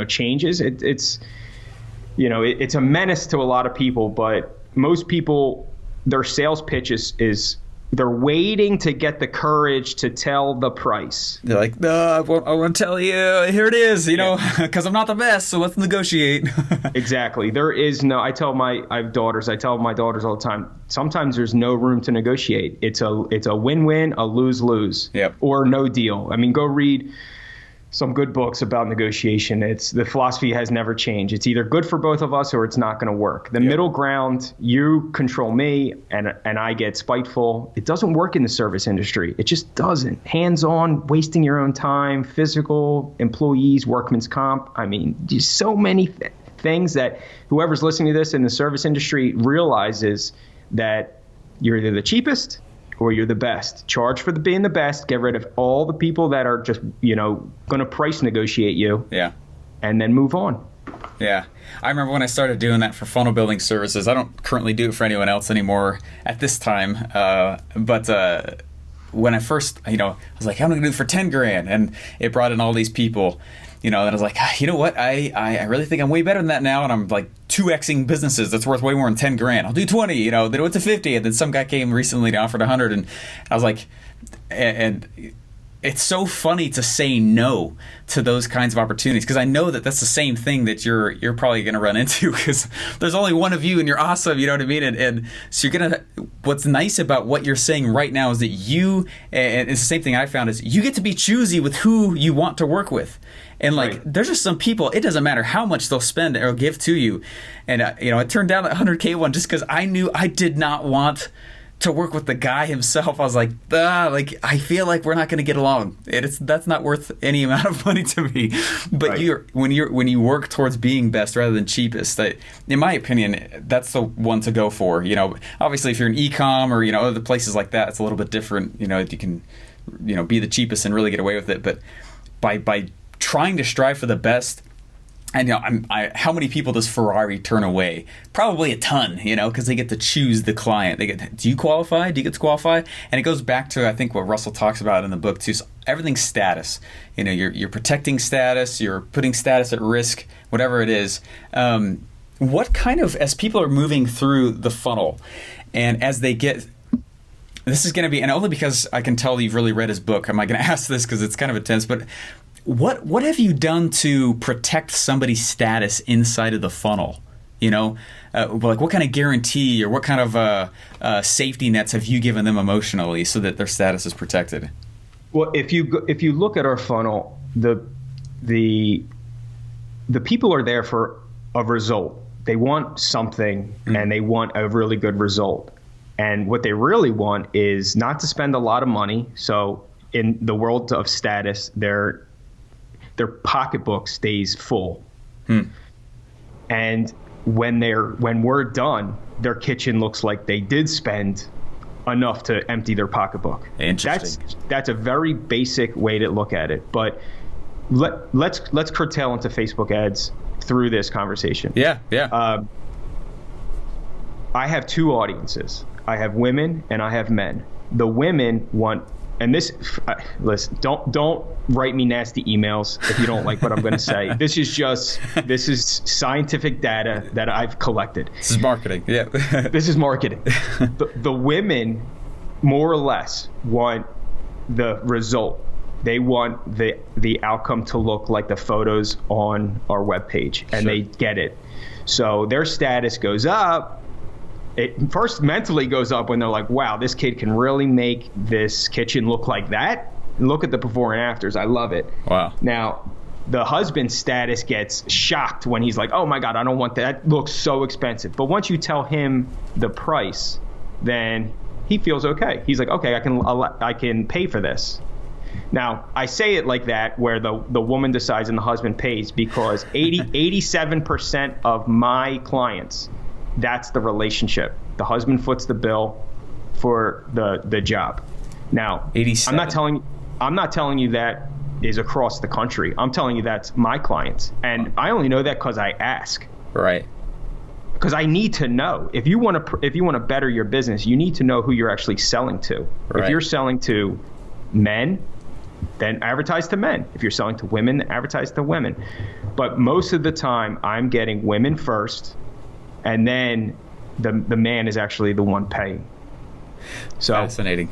changes? It's a menace to a lot of people, but most people, their sales pitch is they're waiting to get the courage to tell the price. They're like, no, I want to tell you, here it is, because I'm not the best, so let's negotiate. Exactly. There is no, I have daughters, I tell my daughters all the time, sometimes there's no room to negotiate. It's a win-win, a lose-lose, or no deal. I mean, go read some good books about negotiation. The philosophy has never changed. It's either good for both of us or it's not going to work. The middle ground, you control me and I get spiteful. It doesn't work in the service industry. It just doesn't. Hands-on, wasting your own time, physical, employees, workman's comp. I mean, just so many things that whoever's listening to this in the service industry realizes that you're either the cheapest or you're the best. Charge for being the best. Get rid of all the people that are just, going to price negotiate you. Yeah. And then move on. Yeah. I remember when I started doing that for funnel building services. I don't currently do it for anyone else anymore at this time. But when I first, I was like, I'm going to do it for 10 grand. And it brought in all these people, and I was like, you know what? I really think I'm way better than that now. And I'm like 2xing businesses that's worth way more than 10 grand. I'll do 20, then it went to 50. And then some guy came recently and offered 100. And I was like, and it's so funny to say no to those kinds of opportunities, because I know that that's the same thing that you're probably going to run into, because there's only one of you and you're awesome, you know what I mean? And so you're going to, what's nice about what you're saying right now is that you, and it's the same thing I found, is you get to be choosy with who you want to work with. And right. There's just some people, it doesn't matter how much they'll spend or give to you. And, I turned down that 100K one just because I knew I did not want to work with the guy himself. I was like, I feel like we're not going to get along. That's not worth any amount of money to me. But right. when you work towards being best rather than cheapest, in my opinion, that's the one to go for. Obviously, if you're in e-com or other places like that, it's a little bit different. You can be the cheapest and really get away with it. But by trying to strive for the best. And how many people does Ferrari turn away? Probably a ton, because they get to choose the client. Do you qualify? Do you get to qualify? And it goes back to, I think, what Russell talks about in the book too. So everything's status. You're protecting status. You're putting status at risk. Whatever it is. What kind of, as people are moving through the funnel, and as they get. This is going to be, and only because I can tell you've really read his book, am I going to ask this because it's kind of intense, but. What have you done to protect somebody's status inside of the funnel? What kind of guarantee or what kind of safety nets have you given them emotionally so that their status is protected? Well, if you look at our funnel, the people are there for a result. They want something, and they want a really good result. And what they really want is not to spend a lot of money. So in the world of status, their pocketbook stays full. And when we're done, their kitchen looks like they did spend enough to empty their pocketbook. Interesting. That's a very basic way to look at it. But let's curtail into Facebook ads through this conversation. Yeah. I have two audiences. I have women and I have men. The women want. And listen, don't write me nasty emails if you don't like what I'm going to say. This is scientific data that I've collected. This is marketing. Yeah. This is marketing. The women more or less want the result. They want the outcome to look like the photos on our webpage, and They get it. So their status goes up. It first mentally goes up when they're like, wow, this kid can really make this kitchen look like that. And look at the before and afters. I love it. Wow. Now, the husband's status gets shocked when he's like, oh, my God, I don't want that. That looks so expensive. But once you tell him the price, then he feels okay. He's like, okay, I can pay for this. Now, I say it like that where the woman decides and the husband pays, because 87% of my clients, that's the relationship. The husband foots the bill for the job. Now, 87. I'm not telling you that is across the country. I'm telling you that's my clients, and I only know that because I ask. Right. Because I need to know. If you want to better your business, you need to know who you're actually selling to. Right. If you're selling to men, then advertise to men. If you're selling to women, advertise to women. But most of the time, I'm getting women first. And then the man is actually the one paying. So fascinating.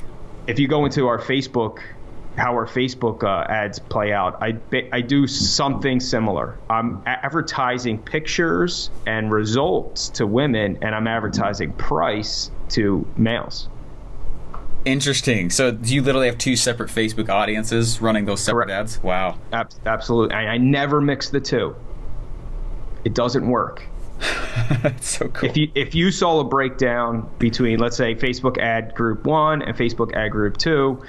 If you go into how our Facebook ads play out, I do something similar. I'm advertising pictures and results to women, and I'm advertising price to males. Interesting. So do you literally have two separate Facebook audiences running those separate Correct. ads? Wow. Absolutely. I never mix the two. It doesn't work. That's so cool. If you saw a breakdown between, let's say, Facebook ad group 1 and Facebook ad group 2,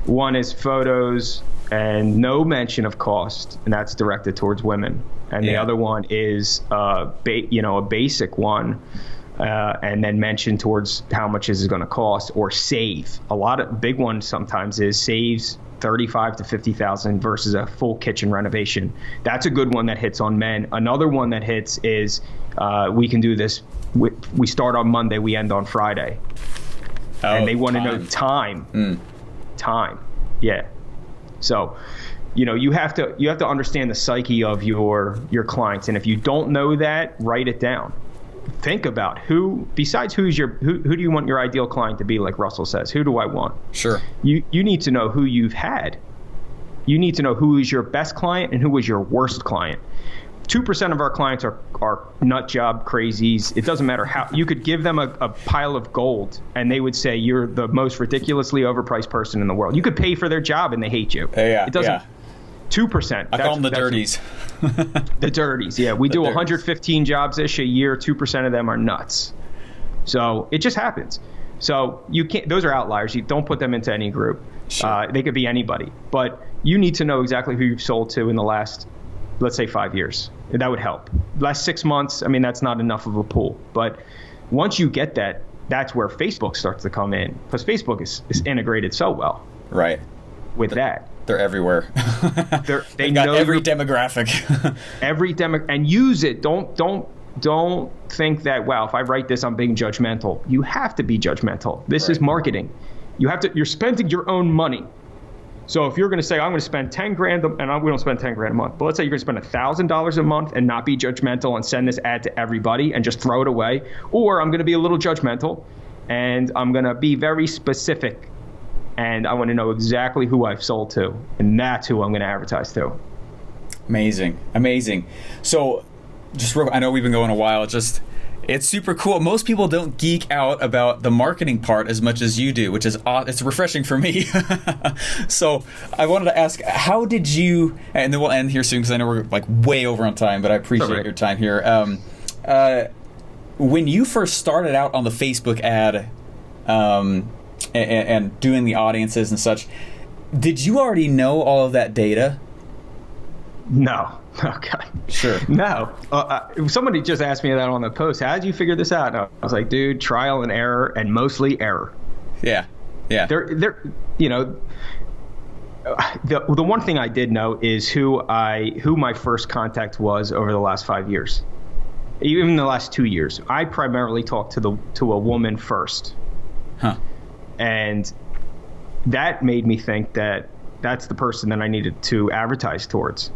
one is photos and no mention of cost, and that's directed towards women, and the other one is a basic one and then mention towards how much is it going to cost, or save. A lot of big ones sometimes is saves 35 to 50,000 versus a full kitchen renovation. That's a good one that hits on men. Another one that hits is we can do this. We start on Monday, we end on Friday. And they want to know time. Time. Yeah. So, you have to understand the psyche of your clients. And if you don't know that, write it down. Think about who do you want your ideal client to be, like Russell says. Who do I want? Sure. You need to know who you've had. You need to know who is your best client and who is your worst client. 2% of our clients are nut job crazies. It doesn't matter how. You could give them a pile of gold and they would say you're the most ridiculously overpriced person in the world. You could pay for their job and they hate you. It doesn't. 2%. I call them the dirties. The dirties, yeah. We do 115 jobs-ish a year. 2% of them are nuts. So it just happens. So you can't. Those are outliers. You don't put them into any group. Sure. They could be anybody. But you need to know exactly who you've sold to in the last, let's say, 5 years. That would help. Last 6 months, I mean, that's not enough of a pool. But once you get that, that's where Facebook starts to come in, because Facebook is integrated so well. Right. With that. They're everywhere. They got know every demographic. And use it. Don't think that, wow, if I write this, I'm being judgmental. You have to be judgmental. This is marketing. You're spending your own money. So if you're going to say, I'm going to spend 10 grand, and we don't spend 10 grand a month, but let's say you're going to spend $1,000 a month and not be judgmental and send this ad to everybody and just throw it away. Or I'm going to be a little judgmental and I'm going to be very specific. And I want to know exactly who I've sold to. And that's who I'm going to advertise to. Amazing. So I know we've been going a while. It's super cool. Most people don't geek out about the marketing part as much as you do, which is it's refreshing for me. So I wanted to ask, how did you, and then we'll end here soon because I know we're like way over on time, but I appreciate your time here. When you first started out on the Facebook ad, and doing the audiences and such, did you already know all of that data? No. Oh, God. Sure. No. Somebody just asked me that on the post. How did you figure this out? And I was like, dude, trial and error, and mostly error. Yeah. The one thing I did know is who my first contact was over the last 5 years. Even the last 2 years. I primarily talked to a woman first. Huh. And that made me think that that's the person that I needed to advertise towards.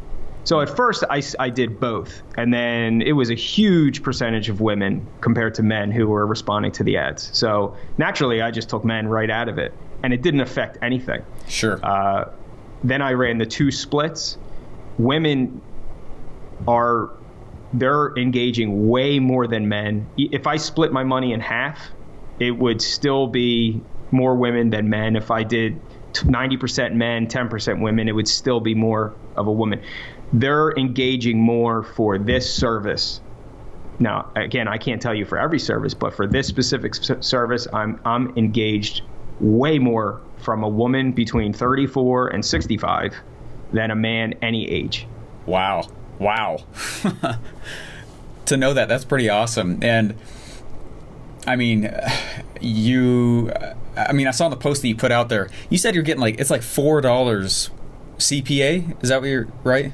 So at first I did both. And then it was a huge percentage of women compared to men who were responding to the ads. So naturally I just took men right out of it, and it didn't affect anything. Sure. Then I ran the 2 splits. Women they're engaging way more than men. If I split my money in half, it would still be more women than men. If I did 90% men, 10% women, it would still be more of a woman. They're engaging more for this service. Now, again, I can't tell you for every service, but for this specific service, I'm engaged way more from a woman between 34 and 65 than a man any age. Wow. To know that's pretty awesome. And I mean, I saw in the post that you put out there, you said you're getting it's like $4 CPA. Is that what you're right?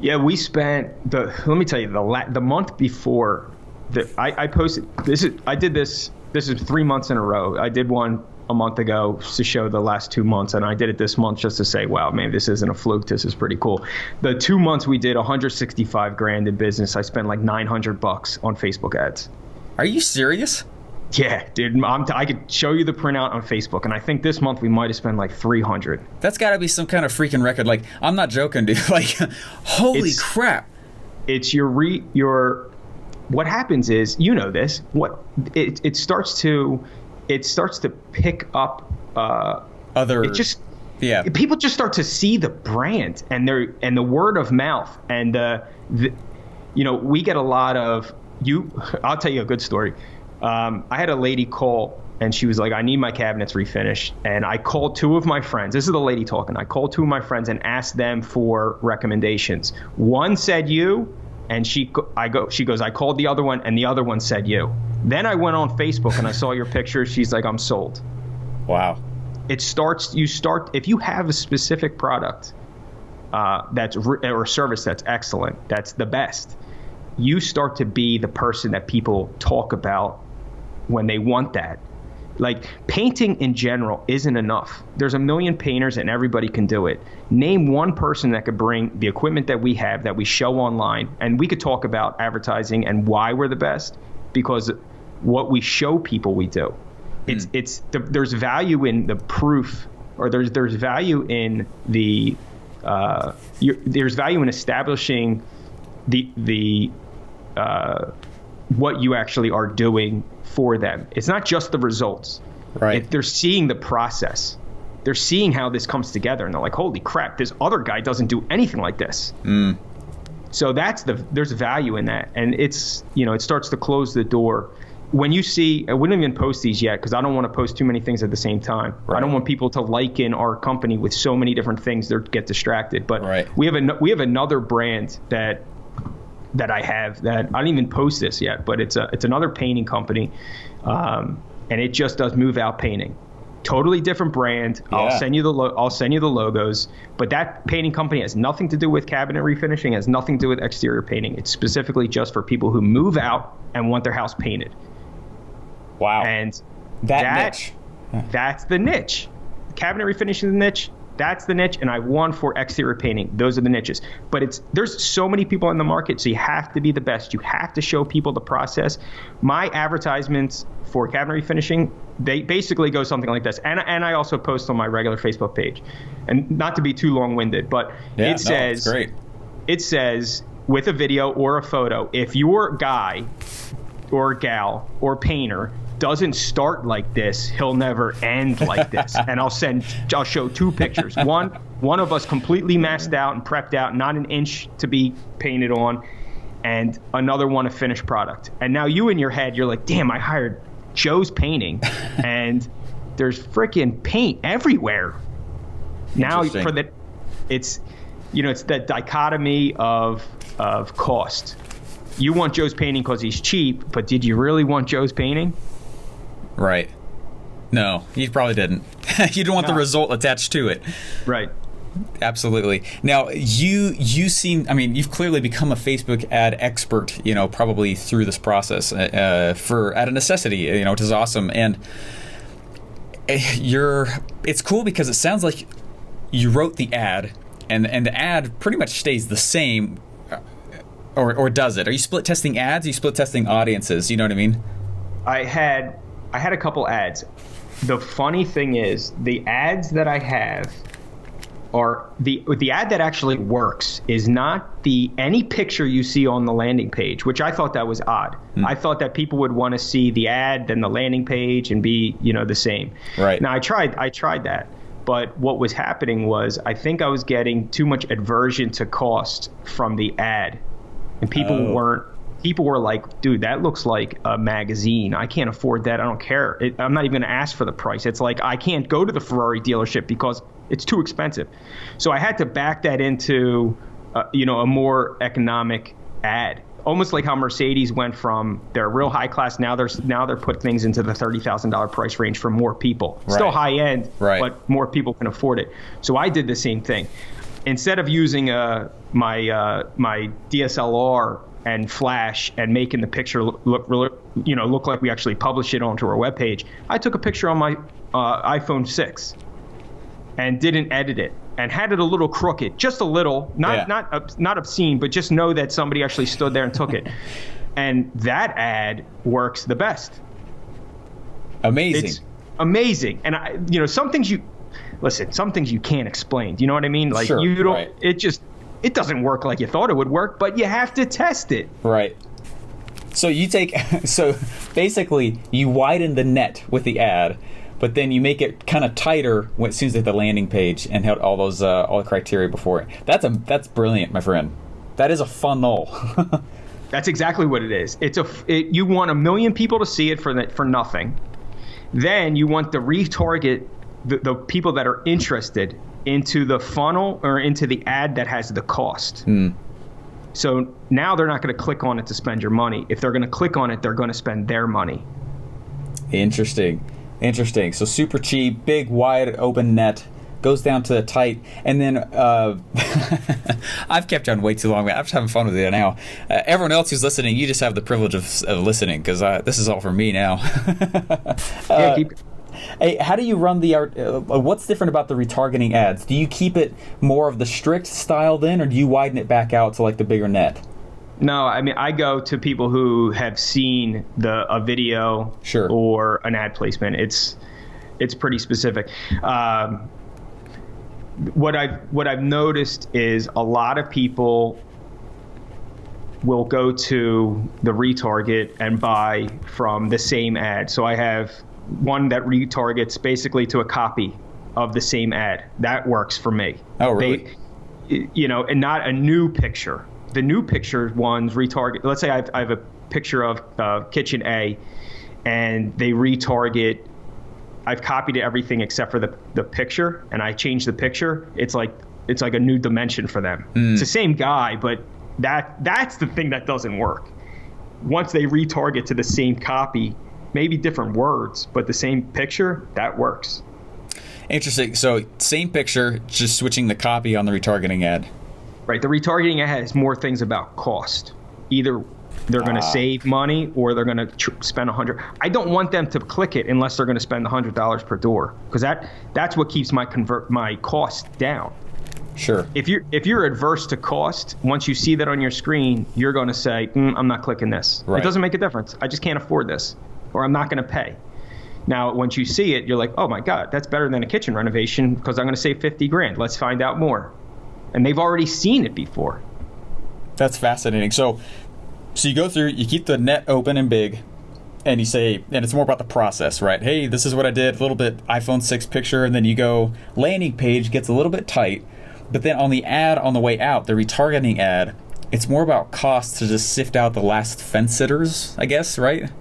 Yeah, we spent let me tell you, the month before I posted I did this is 3 months in a row. I did one a month ago to show the last 2 months, and I did it this month just to say, wow, man, this isn't a fluke. This is pretty cool. The 2 months we did 165 grand in business. I spent like $900 on Facebook ads. Are you serious? Yeah, dude, I could show you the printout on Facebook, and I think this month we might have spent like 300. That's got to be some kind of freaking record. Like, I'm not joking, dude. Like, holy crap! It's what happens is, you know this. It starts to pick up other. It just people just start to see the brand and the word of mouth, and we get a lot of I'll tell you a good story. I had a lady call, and she was like, I need my cabinets refinished. And I called 2 of my friends. This is the lady talking. I called 2 of my friends and asked them for recommendations. One said you, and she goes, I called the other one, and the other one said you. Then I went on Facebook and I saw your picture. She's like, I'm sold. Wow. If you have a specific product or service that's excellent, that's the best, you start to be the person that people talk about when they want that. Like, painting in general isn't enough. There's a million painters and everybody can do it. Name one person that could bring the equipment that we have, that we show online, and we could talk about advertising and why we're the best, because what we show people we do. There's value in the proof, or there's value in there's value in establishing the what you actually are doing for them. It's not just the results. Right. They're seeing the process. They're seeing how this comes together, and they're like, holy crap, this other guy doesn't do anything like this. So there's value in that, and it starts to close the door. When you see, we don't even post these yet because I don't want to post too many things at the same time. Right. I don't want people to liken our company with so many different things they get distracted. But we have another brand that I have that I don't even post this yet, but it's another painting company, and it just does move out painting. Totally different brand. Yeah. I'll send you the logos, but that painting company has nothing to do with cabinet refinishing, has nothing to do with exterior painting. It's specifically just for people who move out and want their house painted. Wow. And that niche. That's the niche. Cabinet refinishing is the niche. That's the niche, and I won for exterior painting. Those are the niches. But there's so many people in the market, so you have to be the best. You have to show people the process. My advertisements for cabinet refinishing, they basically go something like this. And I also post on my regular Facebook page. And not to be too long-winded, but it says, great. It says with a video or a photo, if your guy or gal or painter doesn't start like this, he'll never end like this. And I'll show two pictures. One of us completely masked out and prepped out, not an inch to be painted on, and another one a finished product. And now you in your head, you're like, damn, I hired Joe's Painting, and there's freaking paint everywhere. Now it's that dichotomy of cost. You want Joe's Painting because he's cheap, but did you really want Joe's Painting? Right. No, you probably didn't. You didn't want the result attached to it. Right. Absolutely. Now, you've clearly become a Facebook ad expert, probably through this process out of necessity, which is awesome. And it's cool because it sounds like you wrote the ad and the ad pretty much stays the same, or does it? Are you split testing ads? Are you split testing audiences? You know what I mean? I had a couple ads. The funny thing is, the ads that I have are the ad that actually works is not any picture you see on the landing page, which I thought that was odd. I thought that people would want to see the ad, then the landing page, and be the same. Right. Now I tried that, but what was happening was I think I was getting too much aversion to cost from the ad, and people were like, dude, that looks like a magazine. I can't afford that. I don't care. I'm not even going to ask for the price. It's like I can't go to the Ferrari dealership because it's too expensive. So I had to back that into, a more economic ad. Almost like how Mercedes went from their real high class. Now they're put things into the $30,000 price range for more people. Right. Still high end, right, but more people can afford it. So I did the same thing. Instead of using my DSLR and flash and making the picture look like we actually published it onto our webpage, I took a picture on my iPhone 6 and didn't edit it and had it a little crooked, just a little, not obscene, but just know that somebody actually stood there and took it. And that ad works the best. Amazing. It's amazing. And some things you can't explain. Do you know what I mean? Like, you don't. Right. It doesn't work like you thought it would work, but you have to test it. Right. So basically you widen the net with the ad, but then you make it kind of tighter as soon as it's the landing page and have all those all the criteria before it. That's brilliant, my friend. That is a funnel. That's exactly what it is. You want 1 million people to see it for nothing. Then you want to retarget the people that are interested into the funnel or into the ad that has the cost. So now they're not going to click on it to spend your money. If they're going to click on it, they're going to spend their money. Interesting. So super cheap, big, wide open net, goes down to tight, and then I've kept you on way too long. I'm just having fun with it now. Everyone else who's listening, you just have the privilege of listening, because this is all for me now. Hey, how do you run the art? What's different about the retargeting ads? Do you keep it more of the strict style then, or do you widen it back out to like the bigger net? No, I mean, I go to people who have seen a video Sure. or an ad placement. It's pretty specific. What I've noticed is a lot of people will go to the retarget and buy from the same ad. So I have one that retargets basically to a copy of the same ad. That works for me. Oh, really? And not a new picture. The new picture ones retarget. Let's say I have a picture of kitchen A, and they retarget. I've copied everything except for the picture, and I changed the picture. It's like a new dimension for them. It's the same guy, but that's the thing that doesn't work. Once they retarget to the same copy, maybe different words, but the same picture, that works. Interesting. So same picture, just switching the copy on the retargeting ad. Right. The retargeting ad has more things about cost. Either they're going to save money or they're going to spend $100. I don't want them to click it unless they're going to spend $100 per door, because that's what keeps my cost down. Sure. If you're adverse to cost, once you see that on your screen, you're going to say, I'm not clicking this. Right. It doesn't make a difference. I just can't afford this, or I'm not going to pay. Now, once you see it, you're like, oh my God, that's better than a kitchen renovation because I'm going to save $50,000. Let's find out more. And they've already seen it before. That's fascinating. So you go through, you keep the net open and big, and you say, and it's more about the process, right? Hey, this is what I did, a little bit iPhone 6 picture, and then you go, landing page gets a little bit tight, but then on the ad on the way out, the retargeting ad, it's more about cost to just sift out the last fence sitters, I guess, right?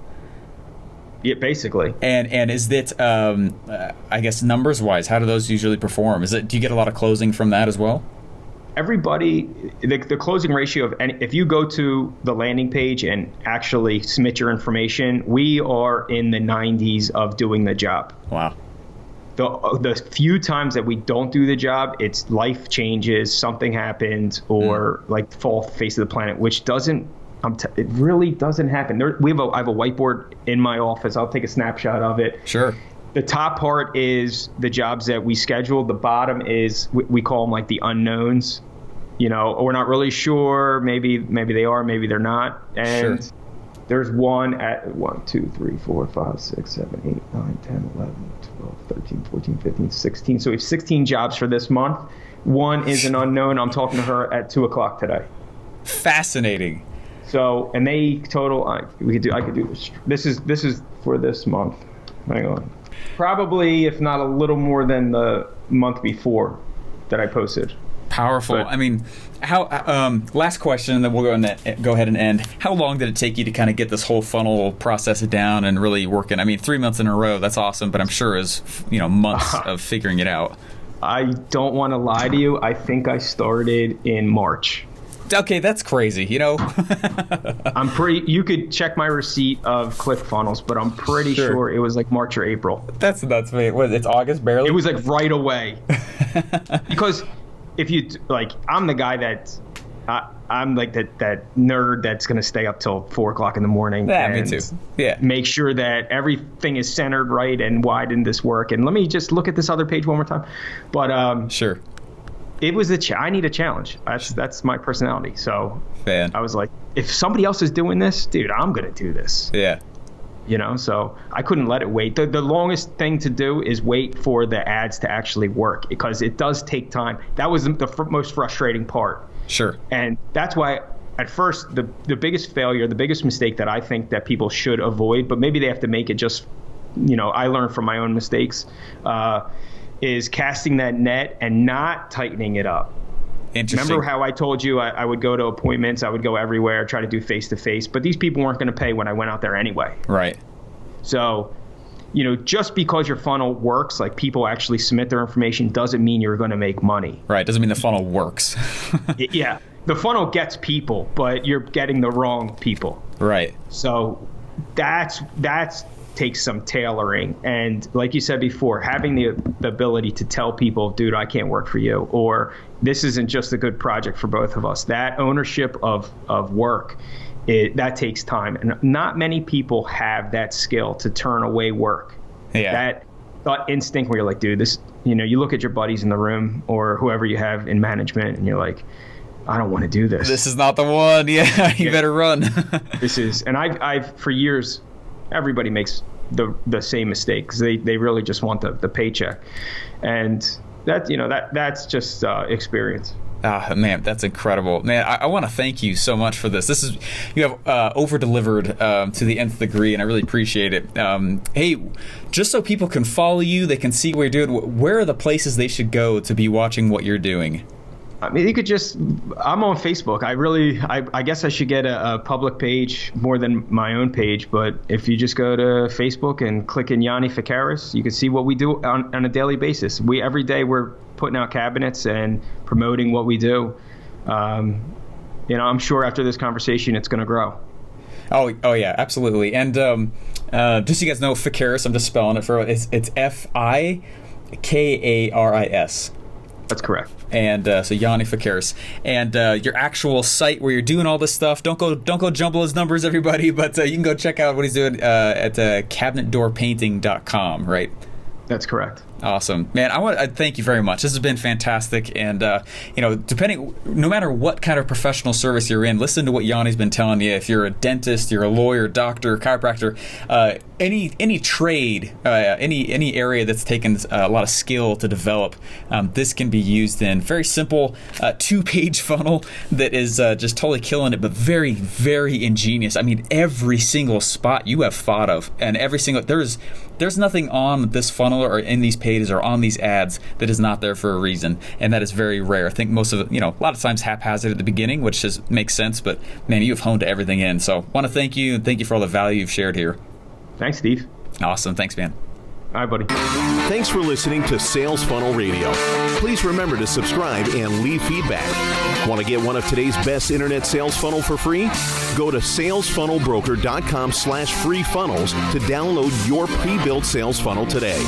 Yeah, basically. And is it, I guess, numbers-wise, how do those usually perform? Do you get a lot of closing from that as well? Everybody, the closing ratio of if you go to the landing page and actually submit your information, we are in the 90s of doing the job. Wow. The few times that we don't do the job, it's life changes, something happens, or like fall face of the planet, which doesn't. It really doesn't happen. I have a whiteboard in my office. I'll take a snapshot of it. Sure. The top part is the jobs that we scheduled. The bottom is we call them like the unknowns. We're not really sure. Maybe they are, maybe they're not. And sure. There's one at 1, 2, 3, 4, 5, 6, 7, 8, 9, 10, 11, 12, 13, 14, 15, 16. So we have 16 jobs for this month. One is an unknown. I'm talking to her at 2:00 today. Fascinating. So, and they total. I could do this. This is for this month. Hang on. Probably, if not a little more than the month before that I posted. Powerful. But, I mean, how? Last question, and then we'll go ahead and end. How long did it take you to kind of get this whole funnel process down and really working? I mean, 3 months in a row, that's awesome. But I'm sure it was months of figuring it out. I don't want to lie to you. I think I started in March. Okay, that's crazy. You could check my receipt of ClickFunnels, but I'm pretty sure it was like March or April. That's what, it's August barely? It was like right away. Because if you I'm the guy that I'm like that nerd that's going to stay up till 4:00 in the morning. Yeah, and me too. Yeah. Make sure that everything is centered right and why didn't this work? And let me just look at this other page one more time. But sure. It was I need a challenge. That's my personality. So Man. I was like, if somebody else is doing this, dude, I'm going to do this. Yeah. So I couldn't let it wait. The longest thing to do is wait for the ads to actually work, because it does take time. That was the most frustrating part. Sure. And that's why at first the biggest failure, the biggest mistake that I think that people should avoid, but maybe they have to make it just, I learned from my own mistakes, is casting that net and not tightening it up. Interesting. Remember how I told you I would go to appointments, I would go everywhere, try to do face-to-face, but these people weren't going to pay when I went out there anyway. Right. So, just because your funnel works, like people actually submit their information, doesn't mean you're going to make money. Right. Doesn't mean the funnel works. Yeah. the funnel gets people, but you're getting the wrong people. Right. So that's takes some tailoring. And like you said before, having the ability to tell people, dude, I can't work for you, or this isn't just a good project for both of us. That ownership of work, that takes time. And not many people have that skill to turn away work. Yeah. That instinct where you're like, dude, this, you look at your buddies in the room or whoever you have in management and you're like, I don't want to do this. This is not the one. Yeah, you better run. And I've for years, everybody makes the same mistake because they really just want the paycheck. And that's just experience. Ah, man, that's incredible. Man, I want to thank you so much for this. You have over-delivered to the nth degree, and I really appreciate it. Hey, just so people can follow you, they can see what you're doing, where are the places they should go to be watching what you're doing? I mean, I'm on Facebook. I guess I should get a public page more than my own page. But if you just go to Facebook and click in Yanni Fikaris, you can see what we do on a daily basis. Every day we're putting out cabinets and promoting what we do. I'm sure after this conversation, it's going to grow. Oh yeah, absolutely. And just so you guys know, Fikaris, I'm just spelling it it's Fikaris. That's correct. And so Yanni Fikaris, and your actual site where you're doing all this stuff. Don't go jumble his numbers, everybody. But you can go check out what he's doing at cabinetdoorpainting.com, right? That's correct. Awesome, man. I thank you very much. This has been fantastic, and no matter what kind of professional service you're in, listen to what Yanni's been telling you. If you're a dentist, you're a lawyer, doctor, chiropractor, any trade, any area that's taken a lot of skill to develop, this can be used in very simple 2-page funnel that is just totally killing it, but very, very ingenious. I mean, every single spot you have thought of, and there's nothing on this funnel or in these pages or on these ads that is not there for a reason, and that is very rare. I think most of it, a lot of times haphazard at the beginning, which makes sense, but man, you have honed everything in. So want to thank you, and thank you for all the value you've shared here. Thanks, Steve. Awesome. Thanks, man. All right, buddy. Thanks for listening to Sales Funnel Radio. Please remember to subscribe and leave feedback. Want to get one of today's best internet sales funnel for free? Go to salesfunnelbroker.com/free funnels to download your pre-built sales funnel today.